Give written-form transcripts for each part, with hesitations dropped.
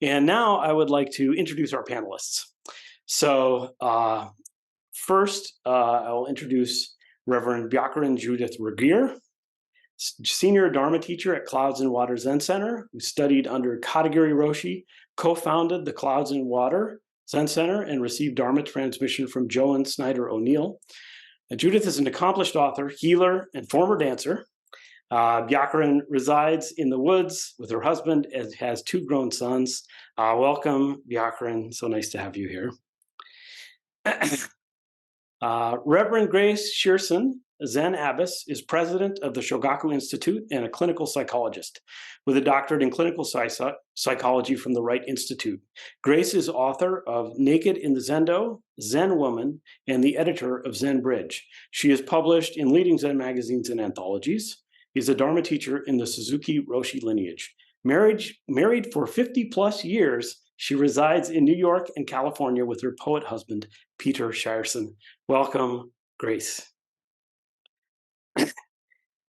And now I would like to introduce our panelists. So first, I'll introduce Reverend Byakharan Judith Regier, senior Dharma teacher at Clouds and Water Zen Center, who studied under Katagiri Roshi, co-founded the Clouds and Water Zen Center, and received Dharma transmission from Joan Snyder O'Neill. Judith is an accomplished author, healer, and former dancer. Byakharan resides in the woods with her husband and has 2 grown sons. Welcome, Byakharan. So nice to have you here. Reverend Grace Shearson, Zen abbess, is president of the Shogaku Institute and a clinical psychologist with a doctorate in clinical psychology from the Wright Institute. Grace is author of Naked in the Zendo, Zen Woman, and the editor of Zen Bridge. She is published in leading Zen magazines and anthologies. He's a Dharma teacher in the Suzuki Roshi lineage. Married for 50 plus years, she resides in New York and California with her poet husband, Peter Shearson. Welcome, Grace.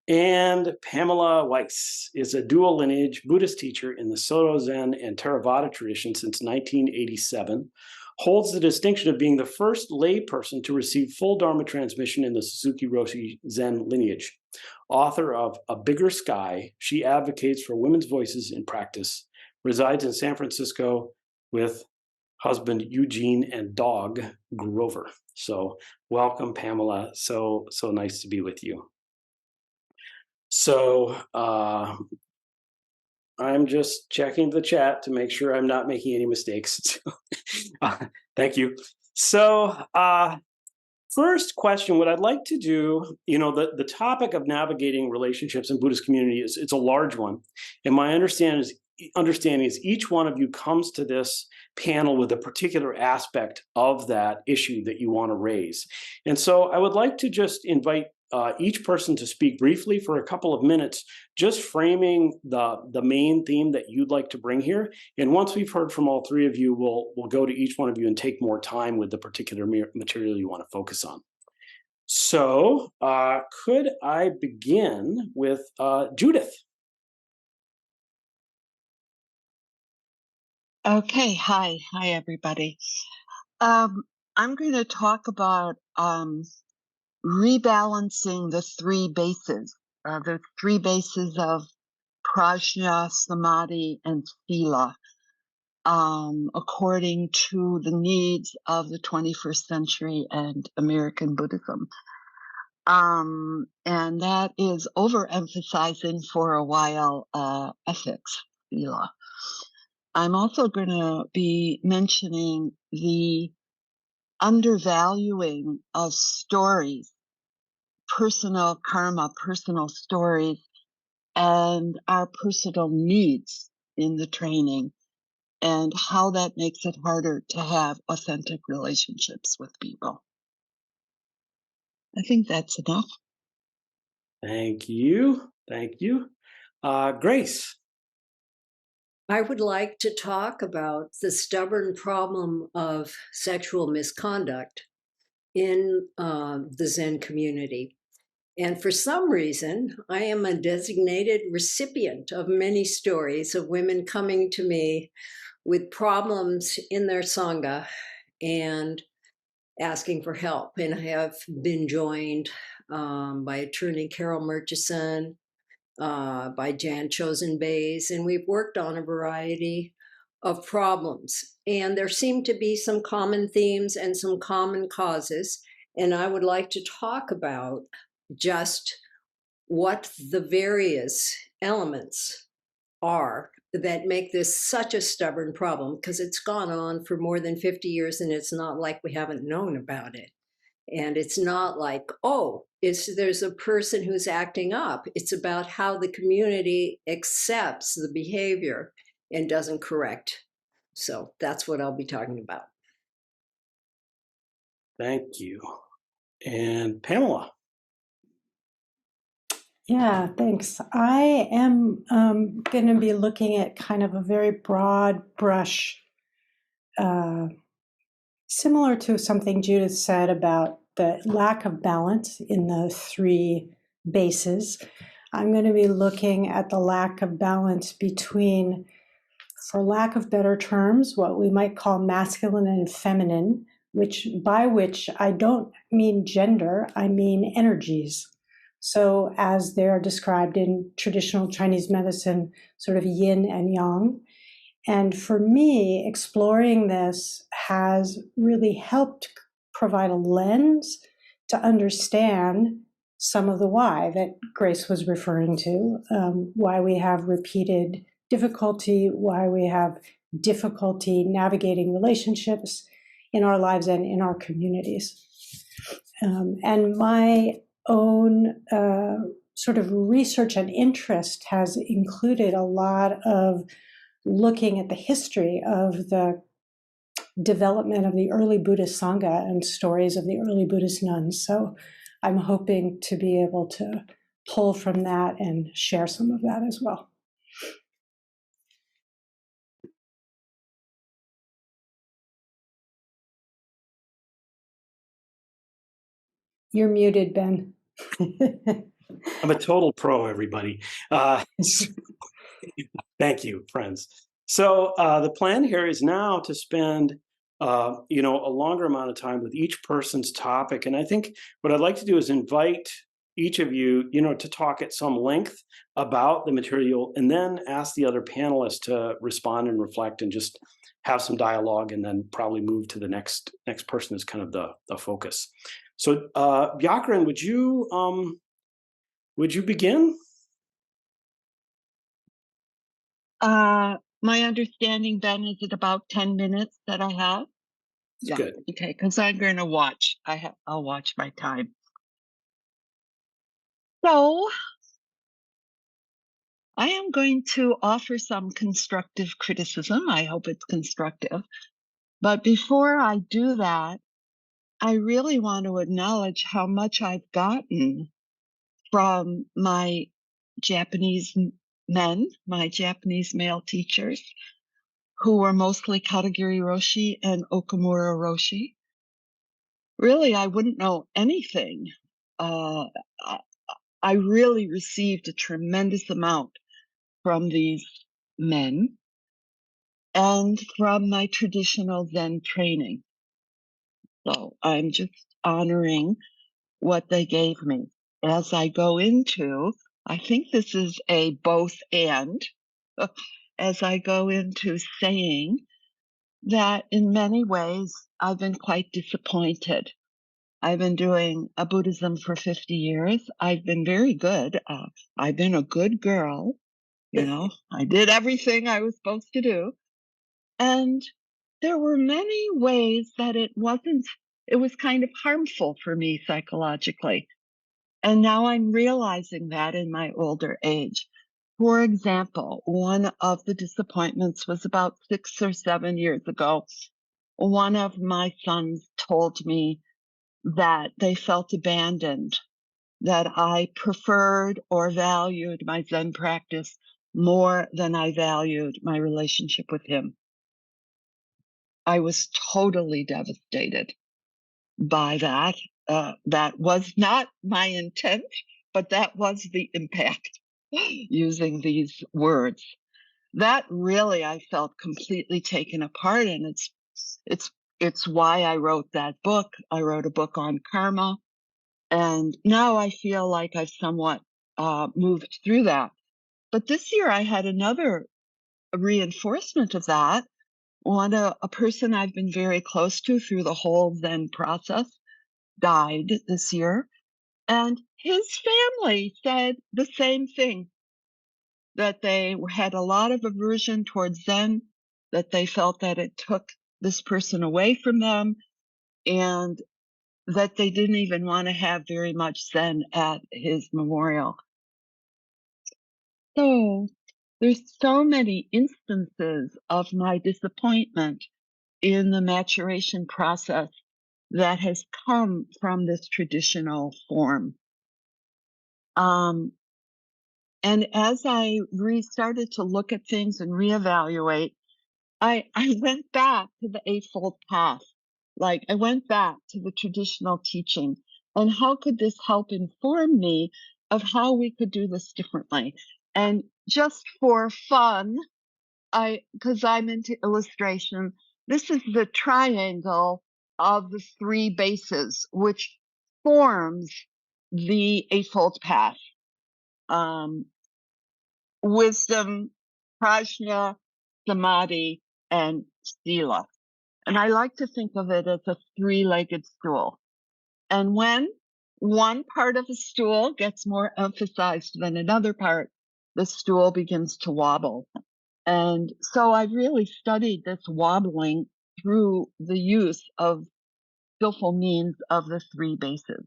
And Pamela Weiss is a dual lineage Buddhist teacher in the Soto Zen and Theravada tradition since 1987, holds the distinction of being the first lay person to receive full Dharma transmission in the Suzuki Roshi Zen lineage. Author of A Bigger Sky, she advocates for women's voices in practice, resides in San Francisco with husband Eugene and dog Grover. So welcome, Pamela. So nice to be with you. So I'm just checking the chat to make sure I'm not making any mistakes. Thank you. So first question, what I'd like to do, the topic of navigating relationships in Buddhist community it's a large one. And my understanding is each one of you comes to this panel with a particular aspect of that issue that you want to raise. And so I would like to just invite each person to speak briefly for a couple of minutes, just framing the main theme that you'd like to bring here. And once we've heard from all 3 of you, we'll go to each one of you and take more time with the particular material you want to focus on. So could I begin with Judith? Okay, hi everybody. I'm going to talk about rebalancing the 3 bases of prajna, samadhi, and sila, according to the needs of the 21st century and American Buddhism. And that is overemphasizing for a while ethics, sila. I'm also going to be mentioning the undervaluing of stories, personal karma, personal stories, and our personal needs in the training, and how that makes it harder to have authentic relationships with people. I think that's enough. Thank you. Thank you. Grace. I would like to talk about the stubborn problem of sexual misconduct in the Zen community. And for some reason, I am a designated recipient of many stories of women coming to me with problems in their Sangha and asking for help. And I have been joined by attorney Carol Murchison, by Jan Chosen Bays, and we've worked on a variety of problems. And there seem to be some common themes and some common causes. And I would like to talk about just what the various elements are that make this such a stubborn problem, because it's gone on for more than 50 years and it's not like we haven't known about it. And it's not like, there's a person who's acting up. It's about how the community accepts the behavior and doesn't correct. So that's what I'll be talking about. Thank you. And Pamela. Yeah, thanks. I am going to be looking at kind of a very broad brush, similar to something Judith said about the lack of balance in the 3 bases. I'm going to be looking at the lack of balance between for lack of better terms, what we might call masculine and feminine, by which I don't mean gender, I mean energies. So as they're described in traditional Chinese medicine, sort of yin and yang. And for me, exploring this has really helped provide a lens to understand some of the why that Grace was referring to, why we have repeated difficulty, why we have difficulty navigating relationships in our lives and in our communities. And my own sort of research and interest has included a lot of looking at the history of the development of the early Buddhist Sangha and stories of the early Buddhist nuns. So I'm hoping to be able to pull from that and share some of that as well. You're muted, Ben. I'm a total pro, everybody. Thank you, friends. So the plan here is now to spend a longer amount of time with each person's topic. And I think what I'd like to do is invite each of you, to talk at some length about the material, and then ask the other panelists to respond and reflect and just have some dialogue, and then probably move to the next person as kind of the focus. So Byakuran, would you begin? My understanding, Ben, is it about 10 minutes that I have? That's good. Okay, because I'm going to watch. I'll watch my time. So I am going to offer some constructive criticism. I hope it's constructive. But before I do that, I really want to acknowledge how much I've gotten from my Japanese men, my Japanese male teachers, who were mostly Katagiri Roshi and Okamura Roshi. Really, I wouldn't know anything. I really received a tremendous amount from these men and from my traditional Zen training. So I'm just honoring what they gave me. As I go into, I think this is a both and, as I go into saying that in many ways I've been quite disappointed. I've been doing a Buddhism for 50 years. I've been very good. I've been a good girl. I did everything I was supposed to do. And there were many ways that it was kind of harmful for me psychologically. And now I'm realizing that in my older age. For example, one of the disappointments was about 6 or 7 years ago. One of my sons told me that they felt abandoned, that I preferred or valued my Zen practice more than I valued my relationship with him. I was totally devastated by that. That was not my intent, but that was the impact using these words. That really, I felt completely taken apart, and it's why I wrote that book. I wrote a book on karma, and now I feel like I've somewhat moved through that. But this year I had another reinforcement of that. A person I've been very close to through the whole Zen process died this year, and his family said the same thing, that they had a lot of aversion towards Zen, that they felt that it took this person away from them, and that they didn't even want to have very much Zen at his memorial. So there's so many instances of my disappointment in the maturation process that has come from this traditional form. And as I started to look at things and reevaluate, I went back to the Eightfold Path. Like, I went back to the traditional teaching, and how could this help inform me of how we could do this differently? And just for fun, because I'm into illustration, this is the triangle of the three bases, which forms the Eightfold Path. Wisdom, prajna, samadhi, and sila. And I like to think of it as a three-legged stool. And when one part of a stool gets more emphasized than another part, the stool begins to wobble. And so I've really studied this wobbling through the use of skillful means of the three bases.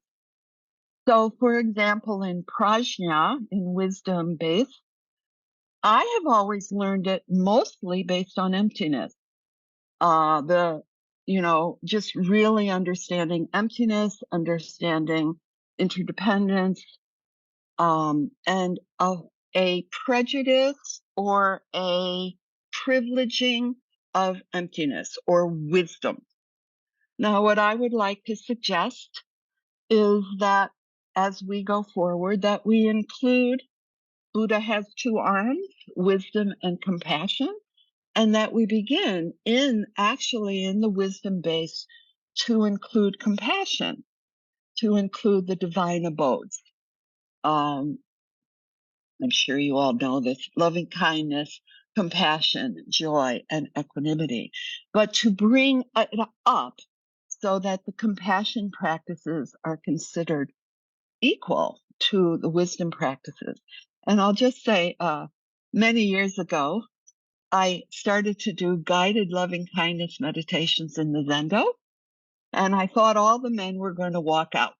So, for example, in prajna, in wisdom base, I have always learned it mostly based on emptiness. Just really understanding emptiness, understanding interdependence, and a prejudice or a privileging of emptiness or wisdom. Now, what I would like to suggest is that as we go forward, that we include Buddha has two arms, wisdom and compassion, and that we begin in the wisdom base to include compassion, to include the divine abodes. I'm sure you all know this: loving kindness, compassion, joy, and equanimity. But to bring it up so that the compassion practices are considered equal to the wisdom practices. And I'll just say, many years ago, I started to do guided loving kindness meditations in the Zendo, and I thought all the men were going to walk out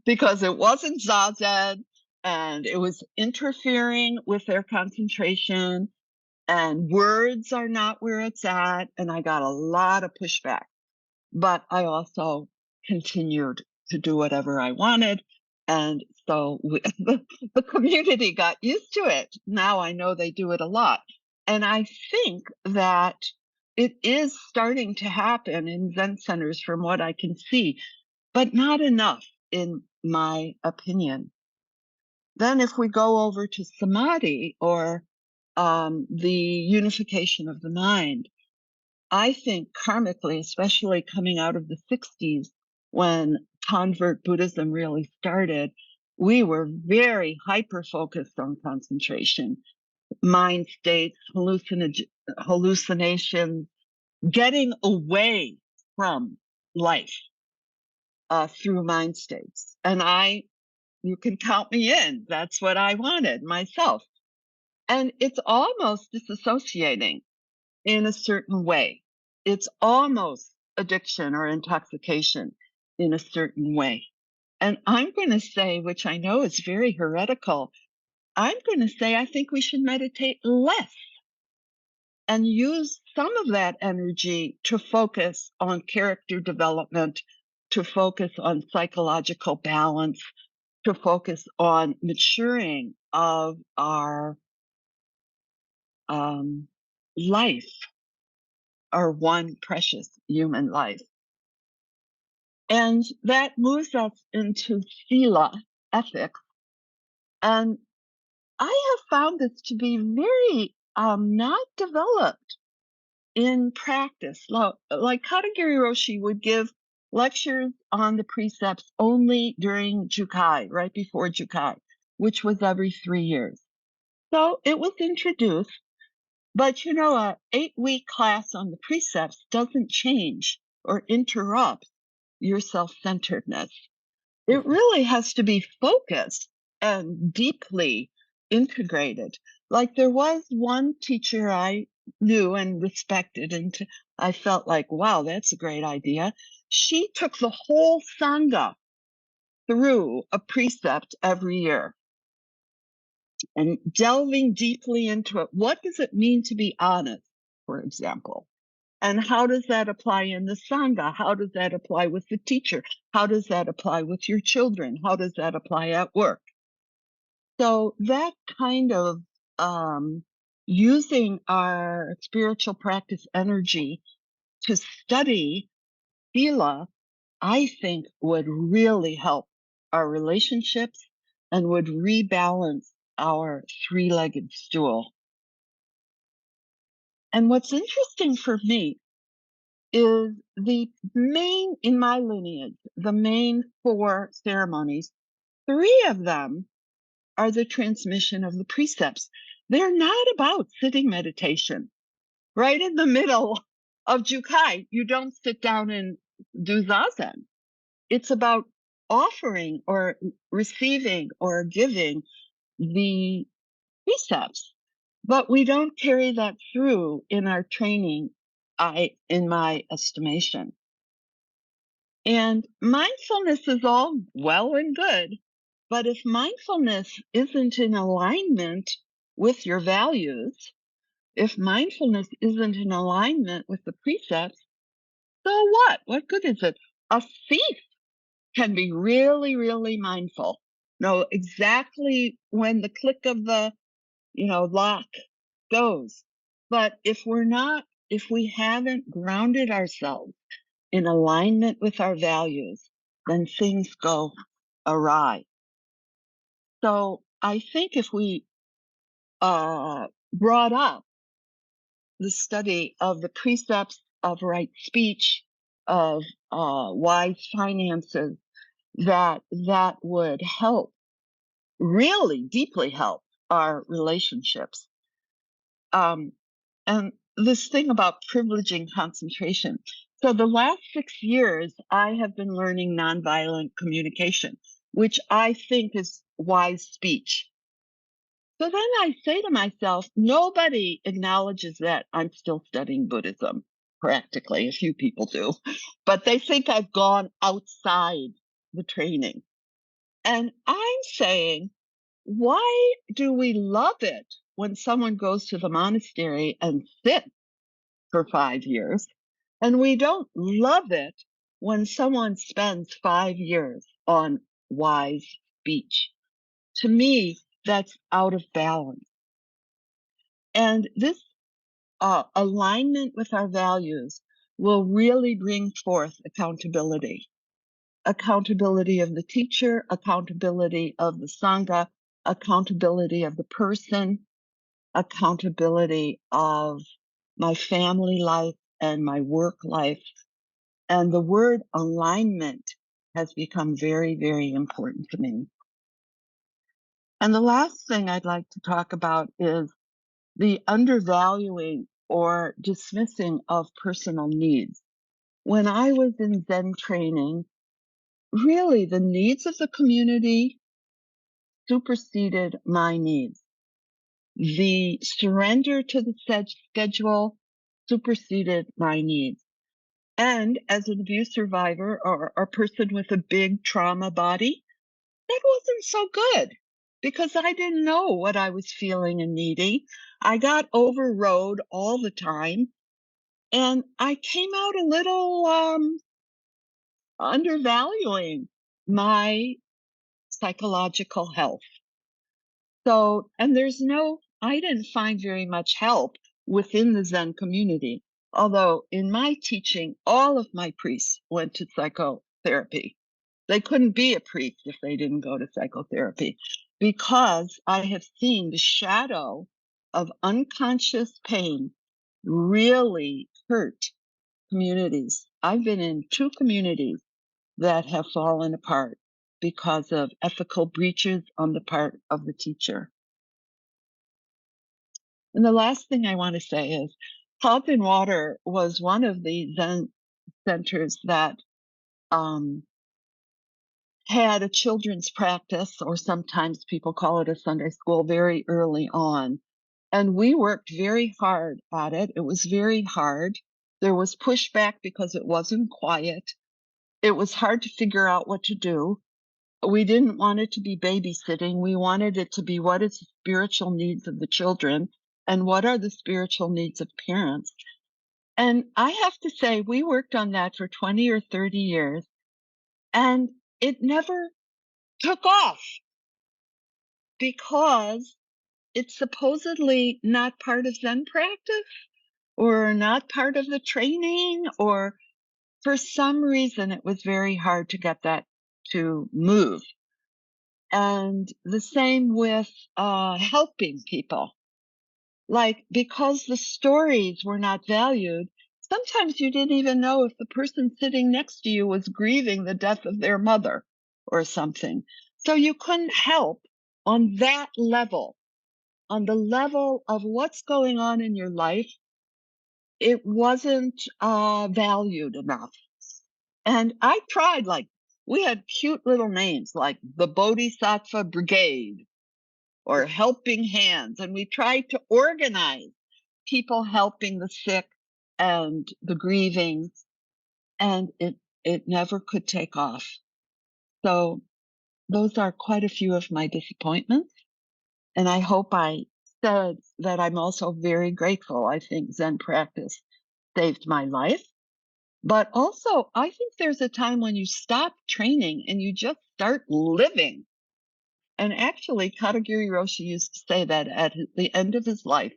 because it wasn't Zazen, and it was interfering with their concentration, and words are not where it's at, and I got a lot of pushback. But I also continued to do whatever I wanted. And so the community got used to it. Now I know they do it a lot. And I think that it is starting to happen in Zen centers from what I can see, but not enough, in my opinion. Then if we go over to samadhi, or the unification of the mind, I think karmically, especially coming out of the 60s when convert Buddhism really started, we were very hyper-focused on concentration, mind states, hallucinations, getting away from life through mind states. And you can count me in. That's what I wanted myself. And it's almost disassociating in a certain way. It's almost addiction or intoxication in a certain way. And I'm going to say, which I know is very heretical, I'm going to say I think we should meditate less and use some of that energy to focus on character development, to focus on psychological balance, to focus on maturing of our life, our one precious human life. And that moves us into sila, ethics. And I have found this to be very not developed in practice. Like Katagiri Roshi would give lectures on the precepts only during Jukai, right before Jukai, which was every 3 years. So it was introduced, but an 8-week class on the precepts doesn't change or interrupt your self-centeredness. It really has to be focused and deeply integrated. Like there was one teacher I knew and respected, and I felt like, wow, that's a great idea. She took the whole Sangha through a precept every year and delving deeply into it. What does it mean to be honest, for example? And how does that apply in the Sangha? How does that apply with the teacher? How does that apply with your children? How does that apply at work? So that kind of using our spiritual practice energy to study sila, I think would really help our relationships and would rebalance our three-legged stool. And what's interesting for me is in my lineage, the main 4 ceremonies, 3 of them are the transmission of the precepts. They're not about sitting meditation. Right in the middle of Jukai, you don't sit down and do zazen. It's about offering or receiving or giving the precepts, but we don't carry that through in our training, in my estimation. And mindfulness is all well and good, but if mindfulness isn't in alignment with your values, if mindfulness isn't in alignment with the precepts, so what? What good is it? A thief can be really, really mindful, know exactly when the click of the, lock goes. But if we haven't grounded ourselves in alignment with our values, then things go awry. So I think if we brought up the study of the precepts of right speech, of wise finances, that would help, really deeply help our relationships. And this thing about privileging concentration. So the last 6 years, I have been learning nonviolent communication, which I think is wise speech. So then I say to myself, nobody acknowledges that I'm still studying Buddhism, practically. A few people do, but they think I've gone outside the training. And I'm saying, why do we love it when someone goes to the monastery and sits for 5 years, and we don't love it when someone spends 5 years on wise speech? To me, that's out of balance. And this alignment with our values will really bring forth accountability. Accountability of the teacher, accountability of the Sangha, accountability of the person, accountability of my family life and my work life. And the word alignment has become very, very important to me. And the last thing I'd like to talk about is the undervaluing or dismissing of personal needs. When I was in Zen training, really the needs of the community superseded my needs. The surrender to the schedule superseded my needs. And as an abuse survivor or a person with a big trauma body, that wasn't so good because I didn't know what I was feeling and needing. I got overrode all the time, and I came out a little undervaluing my psychological health. So, and I didn't find very much help within the Zen community. Although in my teaching, all of my priests went to psychotherapy. They couldn't be a priest if they didn't go to psychotherapy, because I have seen the shadow of unconscious pain really hurt communities. I've been in 2 communities that have fallen apart because of ethical breaches on the part of the teacher. And the last thing I want to say is Salt and Water was one of the Zen centers that had a children's practice, or sometimes people call it a Sunday school, very early on. And we worked very hard at it. It was very hard. There was pushback because it wasn't quiet. It was hard to figure out what to do. We didn't want it to be babysitting. We wanted it to be, what is the spiritual needs of the children and what are the spiritual needs of parents? And I have to say, we worked on that for 20 or 30 years, and it never took off because it's supposedly not part of Zen practice or not part of the training, or for some reason it was very hard to get that to move. And the same with helping people. Like, because the stories were not valued, sometimes you didn't even know if the person sitting next to you was grieving the death of their mother or something. So you couldn't help on that level, on the level of what's going on in your life. It wasn't valued enough. And I tried, like, we had cute little names like the Bodhisattva Brigade or Helping Hands. And we tried to organize people helping the sick and the grieving. And it never could take off. So those are quite a few of my disappointments. And I hope I said that I'm also very grateful. I think Zen practice saved my life. But also, I think there's a time when you stop training and you just start living. And actually, Katagiri Roshi used to say that at the end of his life,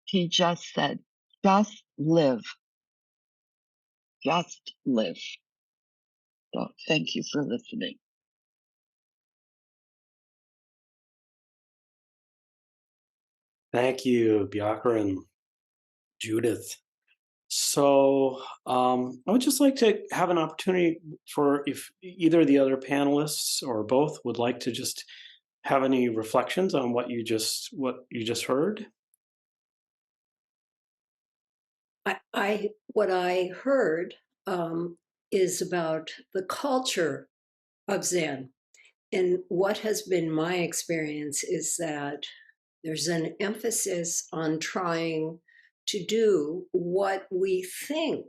he just said, just live. Just live. So thank you for listening. Thank you, Byakuran and Judith. So I would just like to have an opportunity for if either of the other panelists or both would like to just have any reflections on what you just heard. What I heard is about the culture of Zen. And what has been my experience is that there's an emphasis on trying to do what we think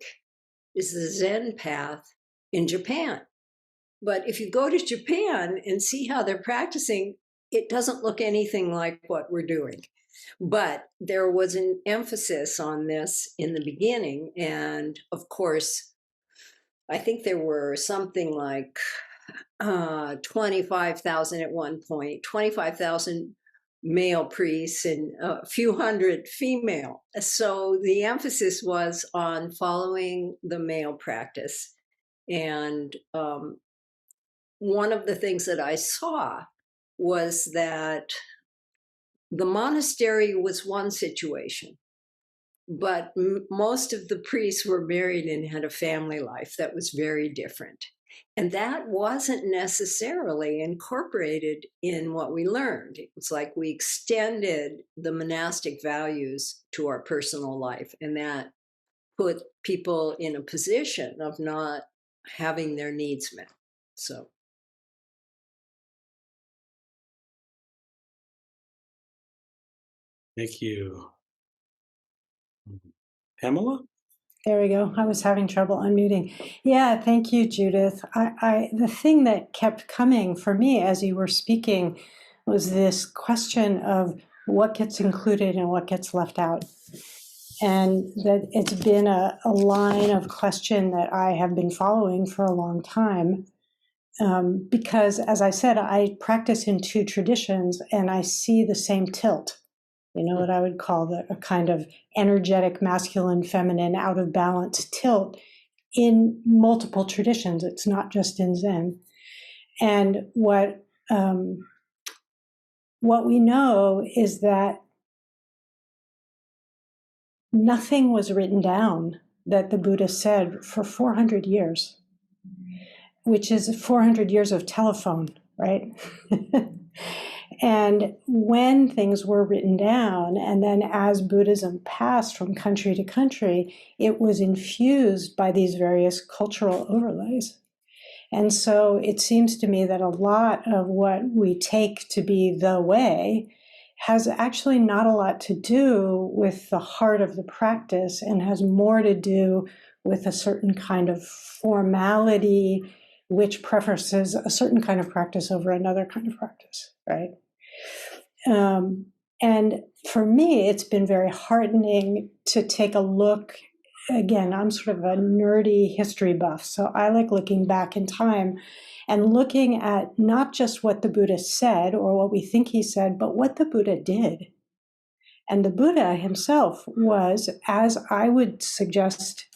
is the Zen path in Japan. But if you go to Japan and see how they're practicing, it doesn't look anything like what we're doing. But there was an emphasis on this in the beginning. And of course, I think there were something like 25,000 at one point, 25,000 male priests and a few hundred female. So the emphasis was on following the male practice. And one of the things that I saw was that the monastery was one situation, but most of the priests were married and had a family life that was very different. And that wasn't necessarily incorporated in what we learned. It was like we extended the monastic values to our personal life, and that put people in a position of not having their needs met. So. Thank you. Pamela? There we go. I was having trouble unmuting. Yeah, thank you, Judith. The thing that kept coming for me as you were speaking was this question of what gets included and what gets left out. And that it's been a line of question that I have been following for a long time. Because, as I said, I practice in two traditions and I see the same tilt. You know, what I would call a kind of energetic masculine, feminine, out of balance tilt in multiple traditions. It's not just in Zen. And what we know is that nothing was written down that the Buddha said for 400 years, which is 400 years of telephone, right? And when things were written down, and then as Buddhism passed from country to country, it was infused by these various cultural overlays. And so it seems to me that a lot of what we take to be the way has actually not a lot to do with the heart of the practice and has more to do with a certain kind of formality which preferences a certain kind of practice over another kind of practice, right? And for me, it's been very heartening to take a look. Again, I'm sort of a nerdy history buff, so I like looking back in time and looking at not just what the Buddha said or what we think he said, but what the Buddha did. And the Buddha himself was, as I would suggest,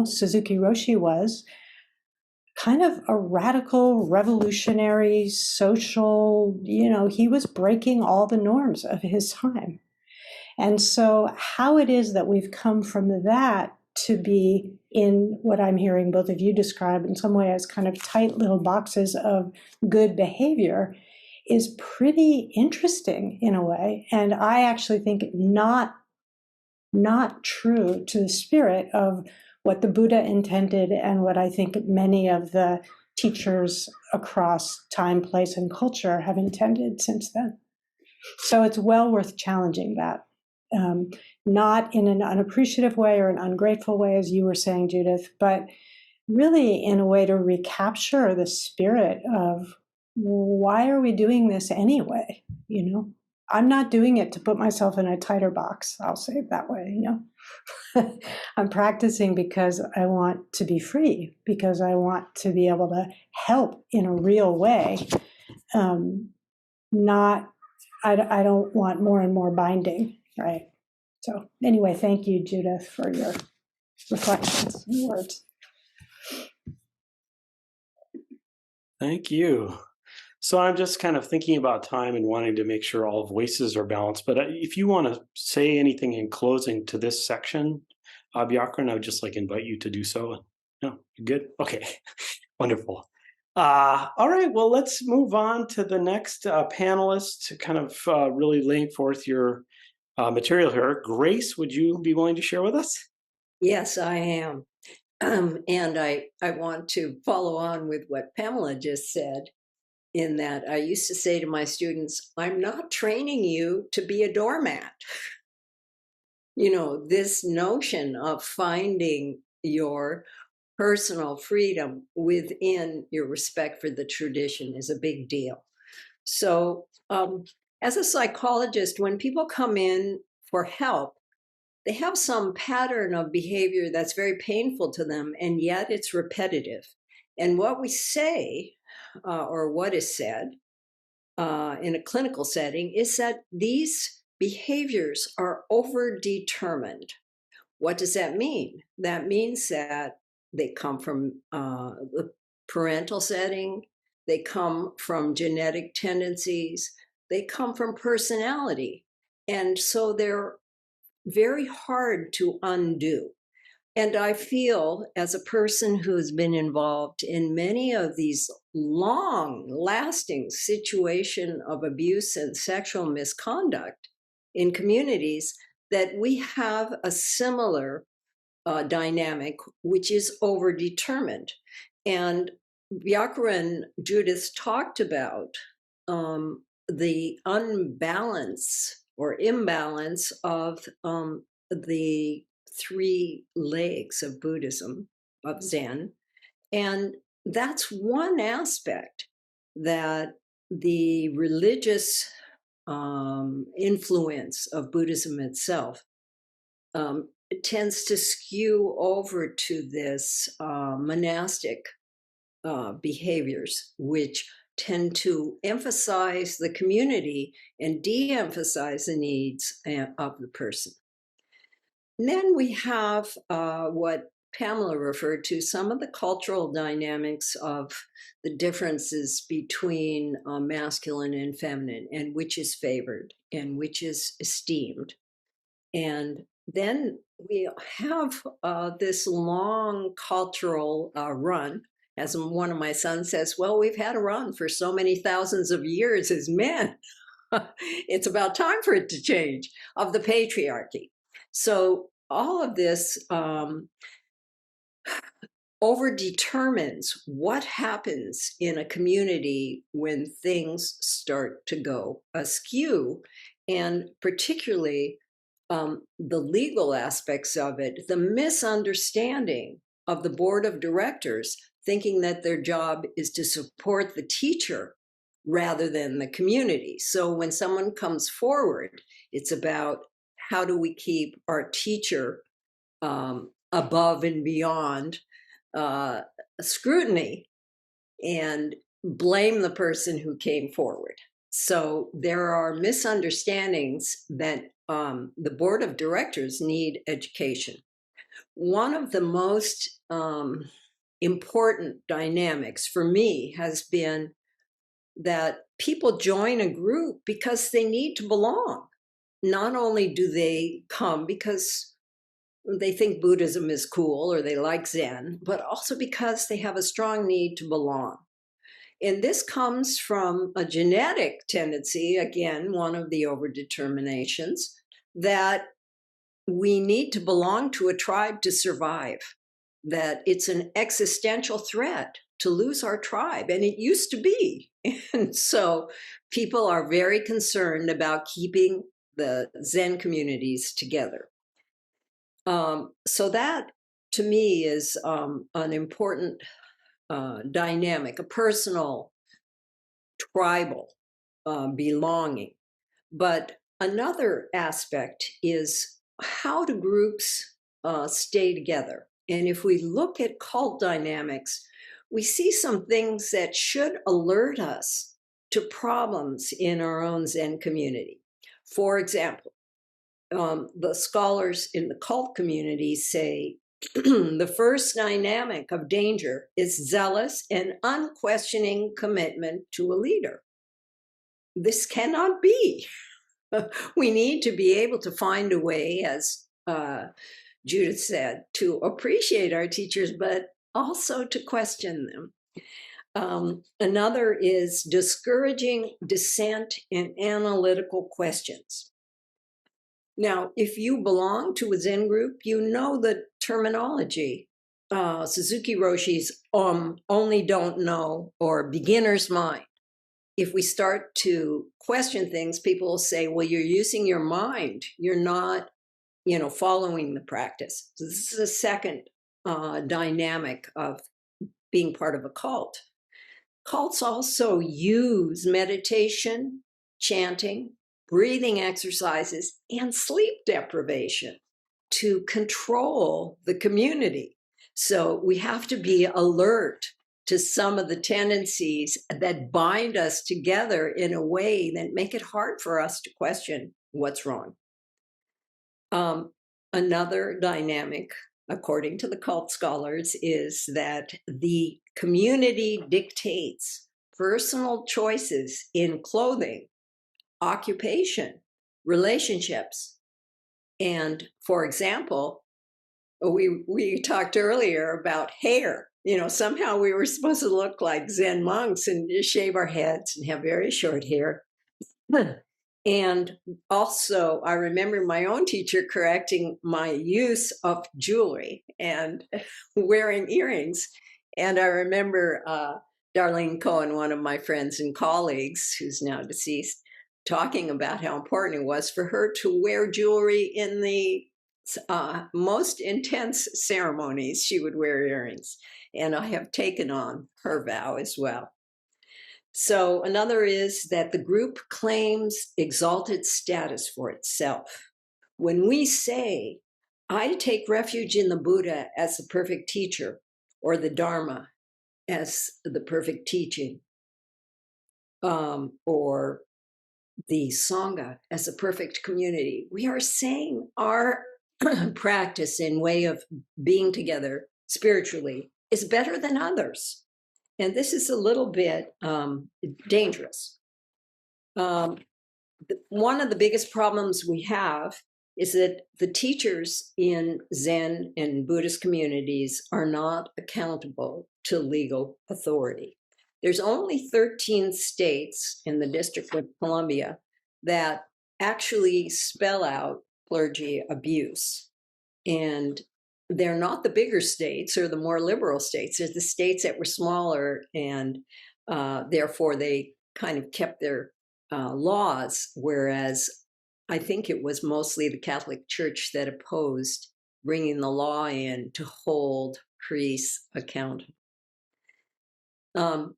Suzuki Roshi was, kind of a radical, revolutionary, social, he was breaking all the norms of his time. And so how it is that we've come from that to be in what I'm hearing both of you describe in some way as kind of tight little boxes of good behavior is pretty interesting in a way. And I actually think not true to the spirit of what the Buddha intended and what I think many of the teachers across time, place, and culture have intended since then. So it's well worth challenging that. Not in an unappreciative way or an ungrateful way, as you were saying, Judith, but really in a way to recapture the spirit of why are we doing this anyway? You know, I'm not doing it to put myself in a tighter box. I'll say it that way, you know. I'm practicing because I want to be free, because I want to be able to help in a real way. I don't want more and more binding, right? So anyway, thank you, Judith, for your reflections and words. Thank you. So I'm just kind of thinking about time and wanting to make sure all voices are balanced. But if you want to say anything in closing to this section, Bjarkren, I would just invite you to do so. No, you good? Okay, wonderful. All right, well, let's move on to the next panelist to kind of really laying forth your material here. Grace, would you be willing to share with us? Yes, I am. And I want to follow on with what Pamela just said, in that I used to say to my students, I'm not training you to be a doormat. You know, this notion of finding your personal freedom within your respect for the tradition is a big deal. So as a psychologist, when people come in for help, they have some pattern of behavior that's very painful to them, and yet it's repetitive. And what we say, or what is said in a clinical setting, is that these behaviors are overdetermined. What does that mean? That means that they come from the parental setting, they come from genetic tendencies, they come from personality. And so they're very hard to undo. And I feel, as a person who's been involved in many of these long-lasting situations of abuse and sexual misconduct in communities, that we have a similar dynamic, which is overdetermined. And Bjarkren, Judith, talked about the unbalance or imbalance of the three legs of Buddhism, of Zen. And that's one aspect that the religious influence of Buddhism itself tends to skew over to this monastic behaviors, which tend to emphasize the community and de-emphasize the needs of the person. And then we have what Pamela referred to, some of the cultural dynamics of the differences between masculine and feminine, and which is favored and which is esteemed. And then we have this long cultural run. As one of my sons says, well, we've had a run for so many thousands of years as men. It's about time for it to change, of the patriarchy. So all of this overdetermines what happens in a community when things start to go askew, and particularly the legal aspects of it, the misunderstanding of the board of directors thinking that their job is to support the teacher rather than the community. So when someone comes forward, it's about how do we keep our teacher above and beyond scrutiny, and blame the person who came forward. So there are misunderstandings that the board of directors need education. One of the most important dynamics for me has been that people join a group because they need to belong, not only do they come because they think Buddhism is cool or they like Zen, but also because they have a strong need to belong. And this comes from a genetic tendency, again, one of the overdeterminations, that we need to belong to a tribe to survive, that it's an existential threat to lose our tribe, and it used to be. And so people are very concerned about keeping the Zen communities together. So that, to me, is an important dynamic, a personal, tribal belonging. But another aspect is, how do groups stay together? And if we look at cult dynamics, we see some things that should alert us to problems in our own Zen community. For example, the scholars in the cult community say the first dynamic of danger is zealous and unquestioning commitment to a leader. This cannot be. We need to be able to find a way, as Judith said, to appreciate our teachers, but also to question them. Another is discouraging dissent and analytical questions. Now, if you belong to a Zen group, you know the terminology. Suzuki Roshi's only don't know, or beginner's mind. If we start to question things, people will say, well, you're using your mind. You're not, following the practice. So this is a second dynamic of being part of a cult. Cults also use meditation, chanting, breathing exercises, and sleep deprivation to control the community. So we have to be alert to some of the tendencies that bind us together in a way that make it hard for us to question what's wrong. Another dynamic, according to the cult scholars, is that the community dictates personal choices in clothing, occupation, relationships. And for example, we talked earlier about hair. Somehow we were supposed to look like Zen monks and shave our heads and have very short hair. And also, I remember my own teacher correcting my use of jewelry and wearing earrings. And I remember Darlene Cohen, one of my friends and colleagues, who's now deceased, talking about how important it was for her to wear jewelry in the most intense ceremonies. She would wear earrings. And I have taken on her vow as well. So another is that the group claims exalted status for itself. When we say, I take refuge in the Buddha as the perfect teacher, or the Dharma as the perfect teaching, or the Sangha as a perfect community, we are saying our practice and way of being together spiritually is better than others. And this is a little bit dangerous. One of the biggest problems we have is that the teachers in Zen and Buddhist communities are not accountable to legal authority. There's only 13 states in the District of Columbia that actually spell out clergy abuse. And they're not the bigger states or the more liberal states. They're the states that were smaller, and therefore they kind of kept their laws, whereas I think it was mostly the Catholic Church that opposed bringing the law in to hold priests accountable.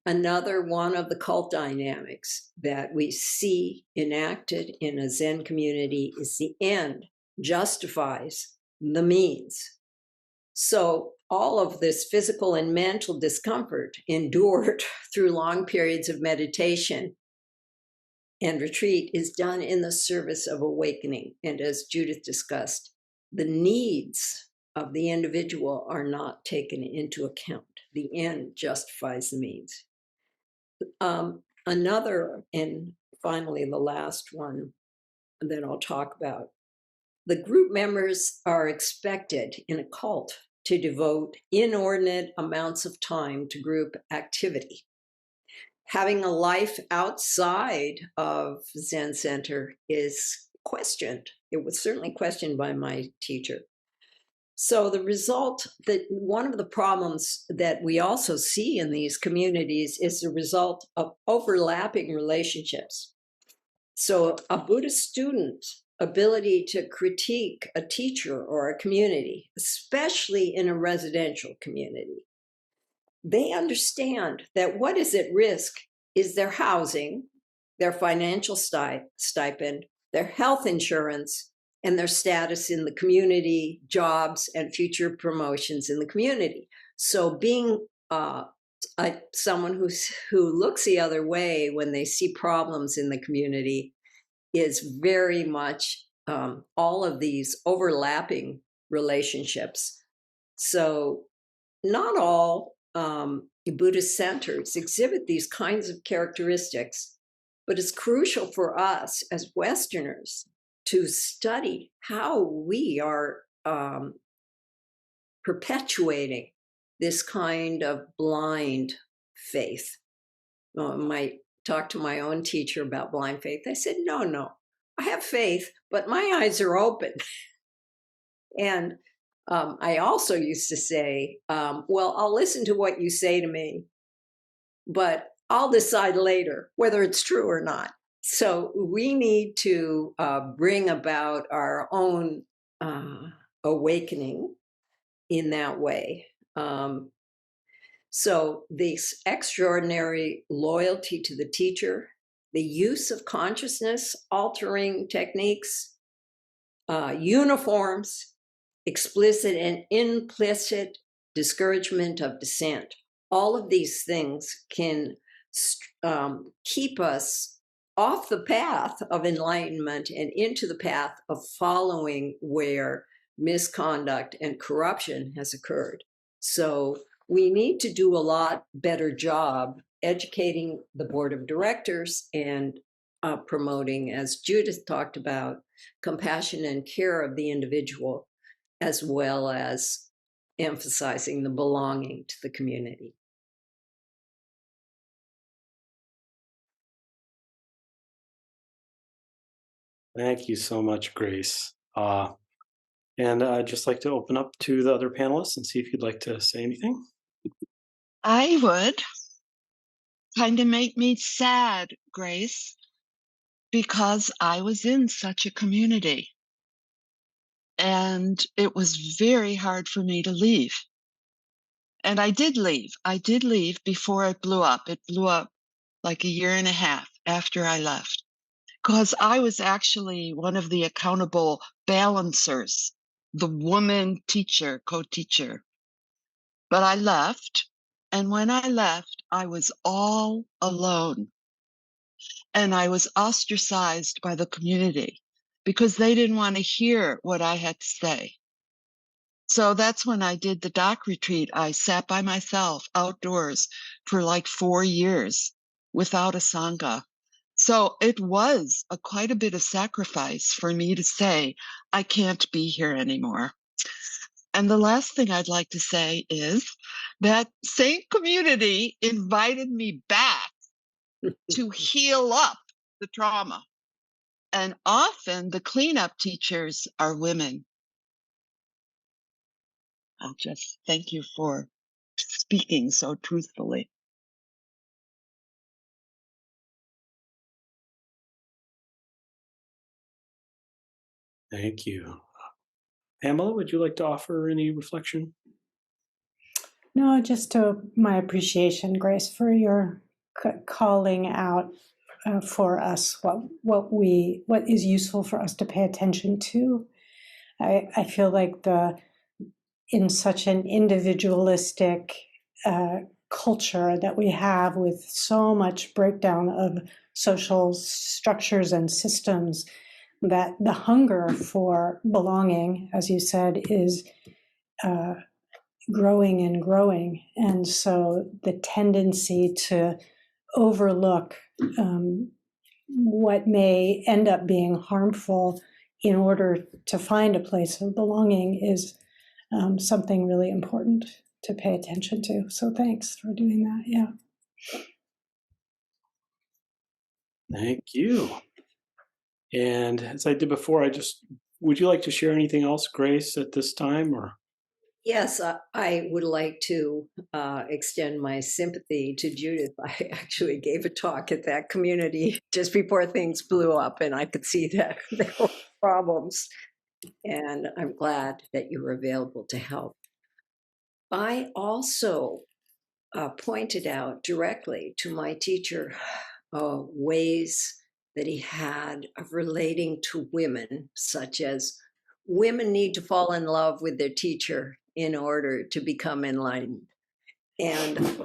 Another one of the cult dynamics that we see enacted in a Zen community is the end justifies the means. So all of this physical and mental discomfort endured through long periods of meditation and retreat is done in the service of awakening. And as Judith discussed, the needs of the individual are not taken into account. The end justifies the means. Another, and finally the last one, that I'll talk about. The group members are expected in a cult to devote inordinate amounts of time to group activity. Having a life outside of Zen Center is questioned. It was certainly questioned by my teacher. So the result, that one of the problems that we also see in these communities is the result of overlapping relationships. So a Buddhist student's ability to critique a teacher or a community, especially in a residential community, they understand that what is at risk is their housing, their financial stipend, their health insurance, and their status in the community, jobs, and future promotions in the community. So being someone who looks the other way when they see problems in the community is very much all of these overlapping relationships. So not all Buddhist centers exhibit these kinds of characteristics, but it's crucial for us as Westerners to study how we are perpetuating this kind of blind faith. I might talk to my own teacher about blind faith. I said, no, I have faith, but my eyes are open. And I also used to say, well, I'll listen to what you say to me, but I'll decide later whether it's true or not. So we need to bring about our own awakening in that way. So this extraordinary loyalty to the teacher, the use of consciousness altering techniques, uniforms, explicit and implicit discouragement of dissent. All of these things can keep us off the path of enlightenment and into the path of following where misconduct and corruption has occurred. So we need to do a lot better job educating the board of directors and promoting, as Judith talked about, compassion and care of the individual, as well as emphasizing the belonging to the community. Thank you so much, Grace. And I'd just like to open up to the other panelists and see if you'd like to say anything. I would. Kind of make me sad, Grace, because I was in such a community. And it was very hard for me to leave. And I did leave. I did leave before it blew up. It blew up like a year and a half after I left, because I was actually one of the accountable balancers, the woman teacher, co-teacher. But I left. And when I left, I was all alone. And I was ostracized by the community because they didn't want to hear what I had to say. So that's when I did the doc retreat. I sat by myself outdoors for like 4 years without a sangha. So it was quite a bit of sacrifice for me to say, I can't be here anymore. And the last thing I'd like to say is that same community invited me back to heal up the trauma. And often the cleanup teachers are women. I'll just thank you for speaking so truthfully. Thank you. Pamela, would you like to offer any reflection? No, just my appreciation, Grace, for your calling out for us what is useful for us to pay attention to. I feel like in such an individualistic culture that we have, with so much breakdown of social structures and systems, that the hunger for belonging, as you said, is growing and growing. And so the tendency to overlook what may end up being harmful in order to find a place of belonging is something really important to pay attention to. So thanks for doing that. Yeah. Thank you. And as I did before, would you like to share anything else, Grace, at this time, or? Yes, I would like to extend my sympathy to Judith. I actually gave a talk at that community just before things blew up, and I could see that there were problems. And I'm glad that you were available to help. I also pointed out directly to my teacher ways that he had of relating to women, such as women need to fall in love with their teacher in order to become enlightened, and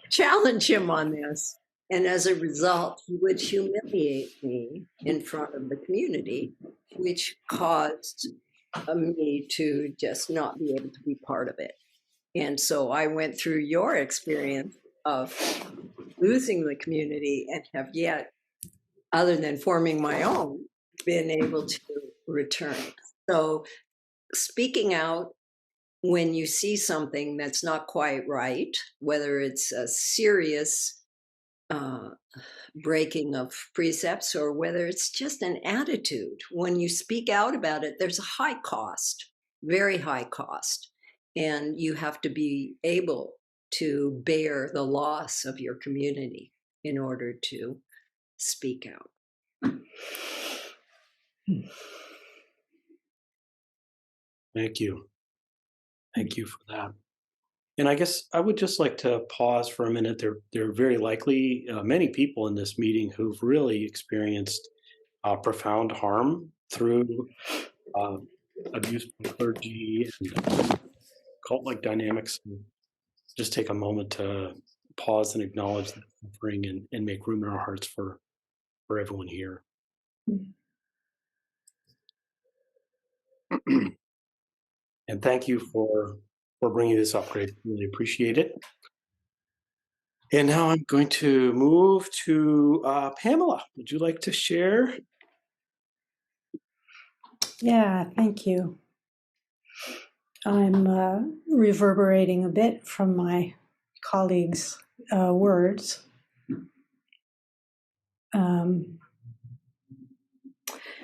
challenge him on this. And as a result, he would humiliate me in front of the community, which caused me to just not be able to be part of it. And so I went through your experience of losing the community and have yet, other than forming my own, been able to return. So speaking out when you see something that's not quite right, whether it's a serious breaking of precepts or whether it's just an attitude, when you speak out about it, there's a high cost, very high cost. And you have to be able to bear the loss of your community in order to speak out. Thank you. Thank you for that. And I guess I would just like to pause for a minute. There are very likely many people in this meeting who've really experienced profound harm through abuse from clergy and cult-like dynamics. And just take a moment to pause and acknowledge that suffering and make room in our hearts for everyone here. And thank you for bringing this up, Grace. Really appreciate it. And now I'm going to move to Pamela. Would you like to share? Yeah, thank you. I'm reverberating a bit from my colleagues' words.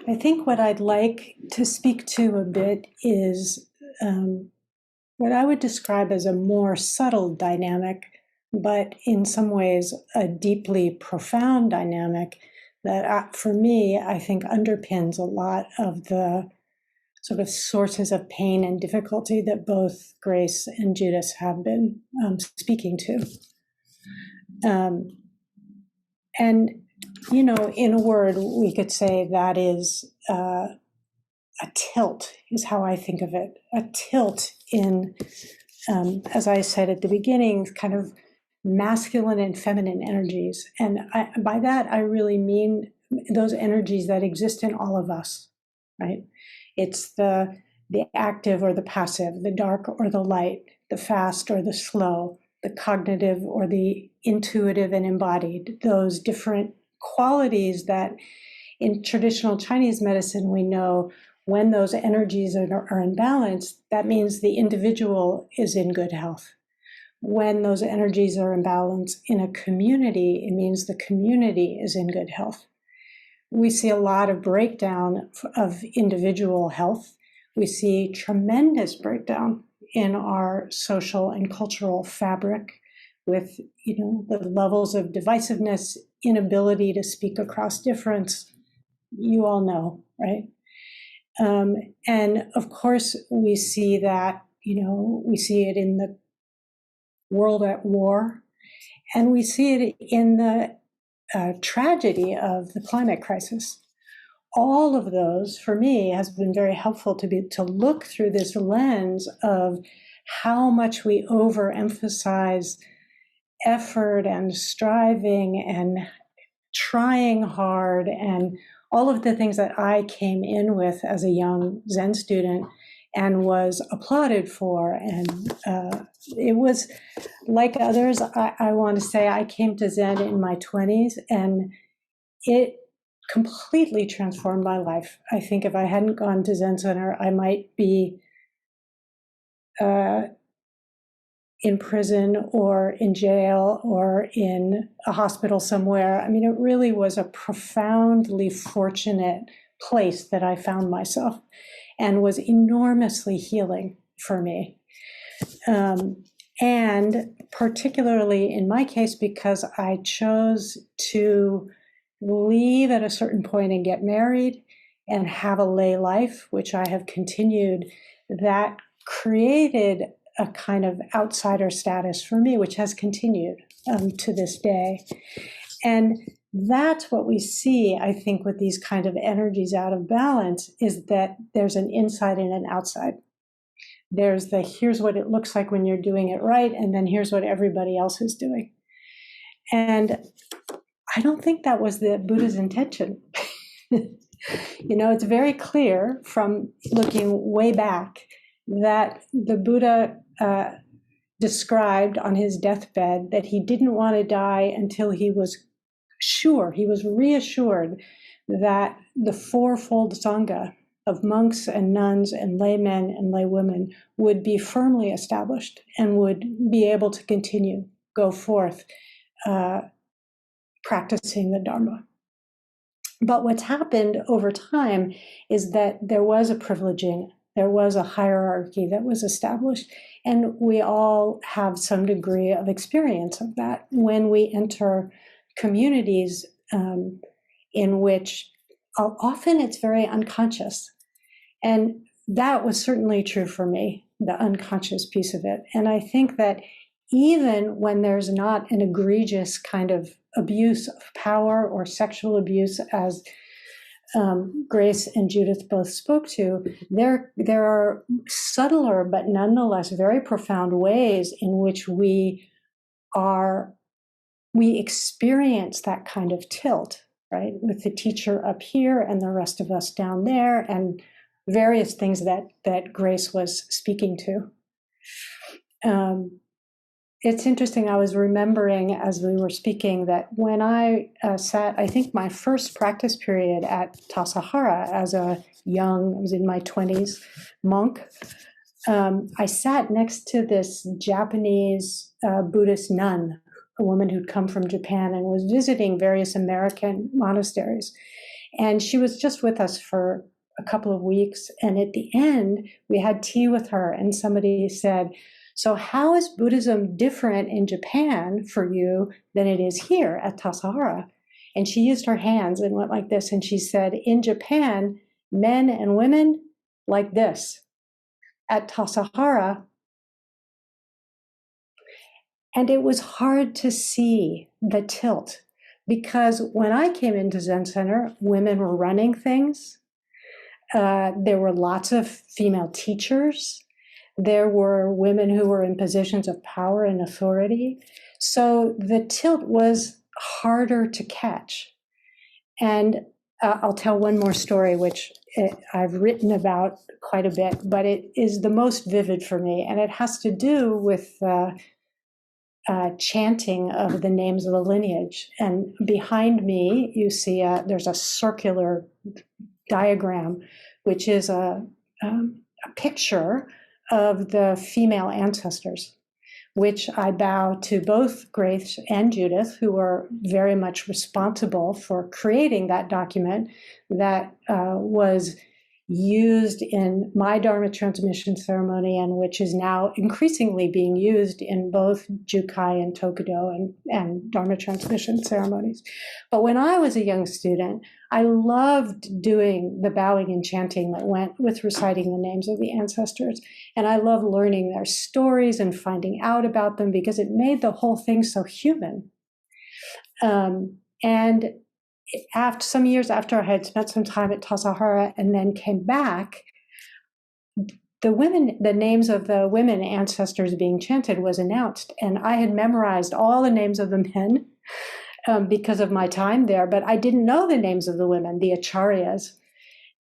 I think what I'd like to speak to a bit is what I would describe as a more subtle dynamic, but in some ways a deeply profound dynamic that for me, I think underpins a lot of the sort of sources of pain and difficulty that both Grace and Judith have been speaking to. And, you know, in a word, we could say that is a tilt, is how I think of it. A tilt in, as I said at the beginning, kind of masculine and feminine energies. And by that, I really mean those energies that exist in all of us, right? It's the active or the passive, the dark or the light, the fast or the slow, the cognitive or the intuitive and embodied, those different qualities that in traditional Chinese medicine, we know when those energies are in balance, that means the individual is in good health. When those energies are in balance in a community, it means the community is in good health. We see a lot of breakdown of individual health. We see tremendous breakdown in our social and cultural fabric with, you know, the levels of divisiveness, inability to speak across difference. You all know, right? And of course, we see that, you know, we see it in the world at war, and we see it in the tragedy of the climate crisis. All of those, for me, has been very helpful to look through this lens of how much we overemphasize effort and striving and trying hard and all of the things that I came in with as a young Zen student and was applauded for. And it was like others, I want to say I came to Zen in my 20s, and it completely transformed my life. I think if I hadn't gone to Zen Center, I might be in prison or in jail or in a hospital somewhere. I mean, it really was a profoundly fortunate place that I found myself, and was enormously healing for me. And particularly in my case, because I chose to leave at a certain point and get married and have a lay life, which I have continued, that created a kind of outsider status for me, which has continued to this day. And that's what we see, I think, with these kind of energies out of balance, is that there's an inside and an outside. There's the, here's what it looks like when you're doing it right, and then here's what everybody else is doing. And I don't think that was the Buddha's intention. It's very clear from looking way back that the Buddha described on his deathbed that he didn't want to die until he was sure, he was reassured that the fourfold Sangha of monks and nuns and laymen and laywomen would be firmly established and would be able to continue, go forth, practicing the Dharma. But what's happened over time is that there was a privileging, there was a hierarchy that was established, and we all have some degree of experience of that when we enter communities in which often it's very unconscious. And that was certainly true for me, the unconscious piece of it. And I think that even when there's not an egregious kind of abuse of power or sexual abuse, as Grace and Judith both spoke to, there are subtler but nonetheless very profound ways in which we experience that kind of tilt, right? With the teacher up here and the rest of us down there, and various things that Grace was speaking to. It's interesting, I was remembering as we were speaking that when I sat, I think my first practice period at Tassajara as I was in my 20s, monk, I sat next to this Japanese Buddhist nun, a woman who'd come from Japan and was visiting various American monasteries. And she was just with us for a couple of weeks. And at the end, we had tea with her, and somebody said, "So how is Buddhism different in Japan for you than it is here at Tassajara?" And she used her hands and went like this, and she said, "In Japan, men and women like this. At Tassajara," and it was hard to see the tilt, because when I came into Zen Center, women were running things. There were lots of female teachers. There were women who were in positions of power and authority. So the tilt was harder to catch. And I'll tell one more story, which I've written about quite a bit, but it is the most vivid for me. And it has to do with chanting of the names of the lineage. And behind me, you see there's a circular diagram, which is a picture of the female ancestors, which I bow to both Grace and Judith, who are very much responsible for creating that document that was used in my Dharma transmission ceremony, and which is now increasingly being used in both Jukai and Tokudo and Dharma transmission ceremonies. But when I was a young student, I loved doing the bowing and chanting that went with reciting the names of the ancestors. And I loved learning their stories and finding out about them, because it made the whole thing so human. And some years after I had spent some time at Tassajara and then came back, the names of the women ancestors being chanted was announced. And I had memorized all the names of the men because of my time there, but I didn't know the names of the women, the acharyas.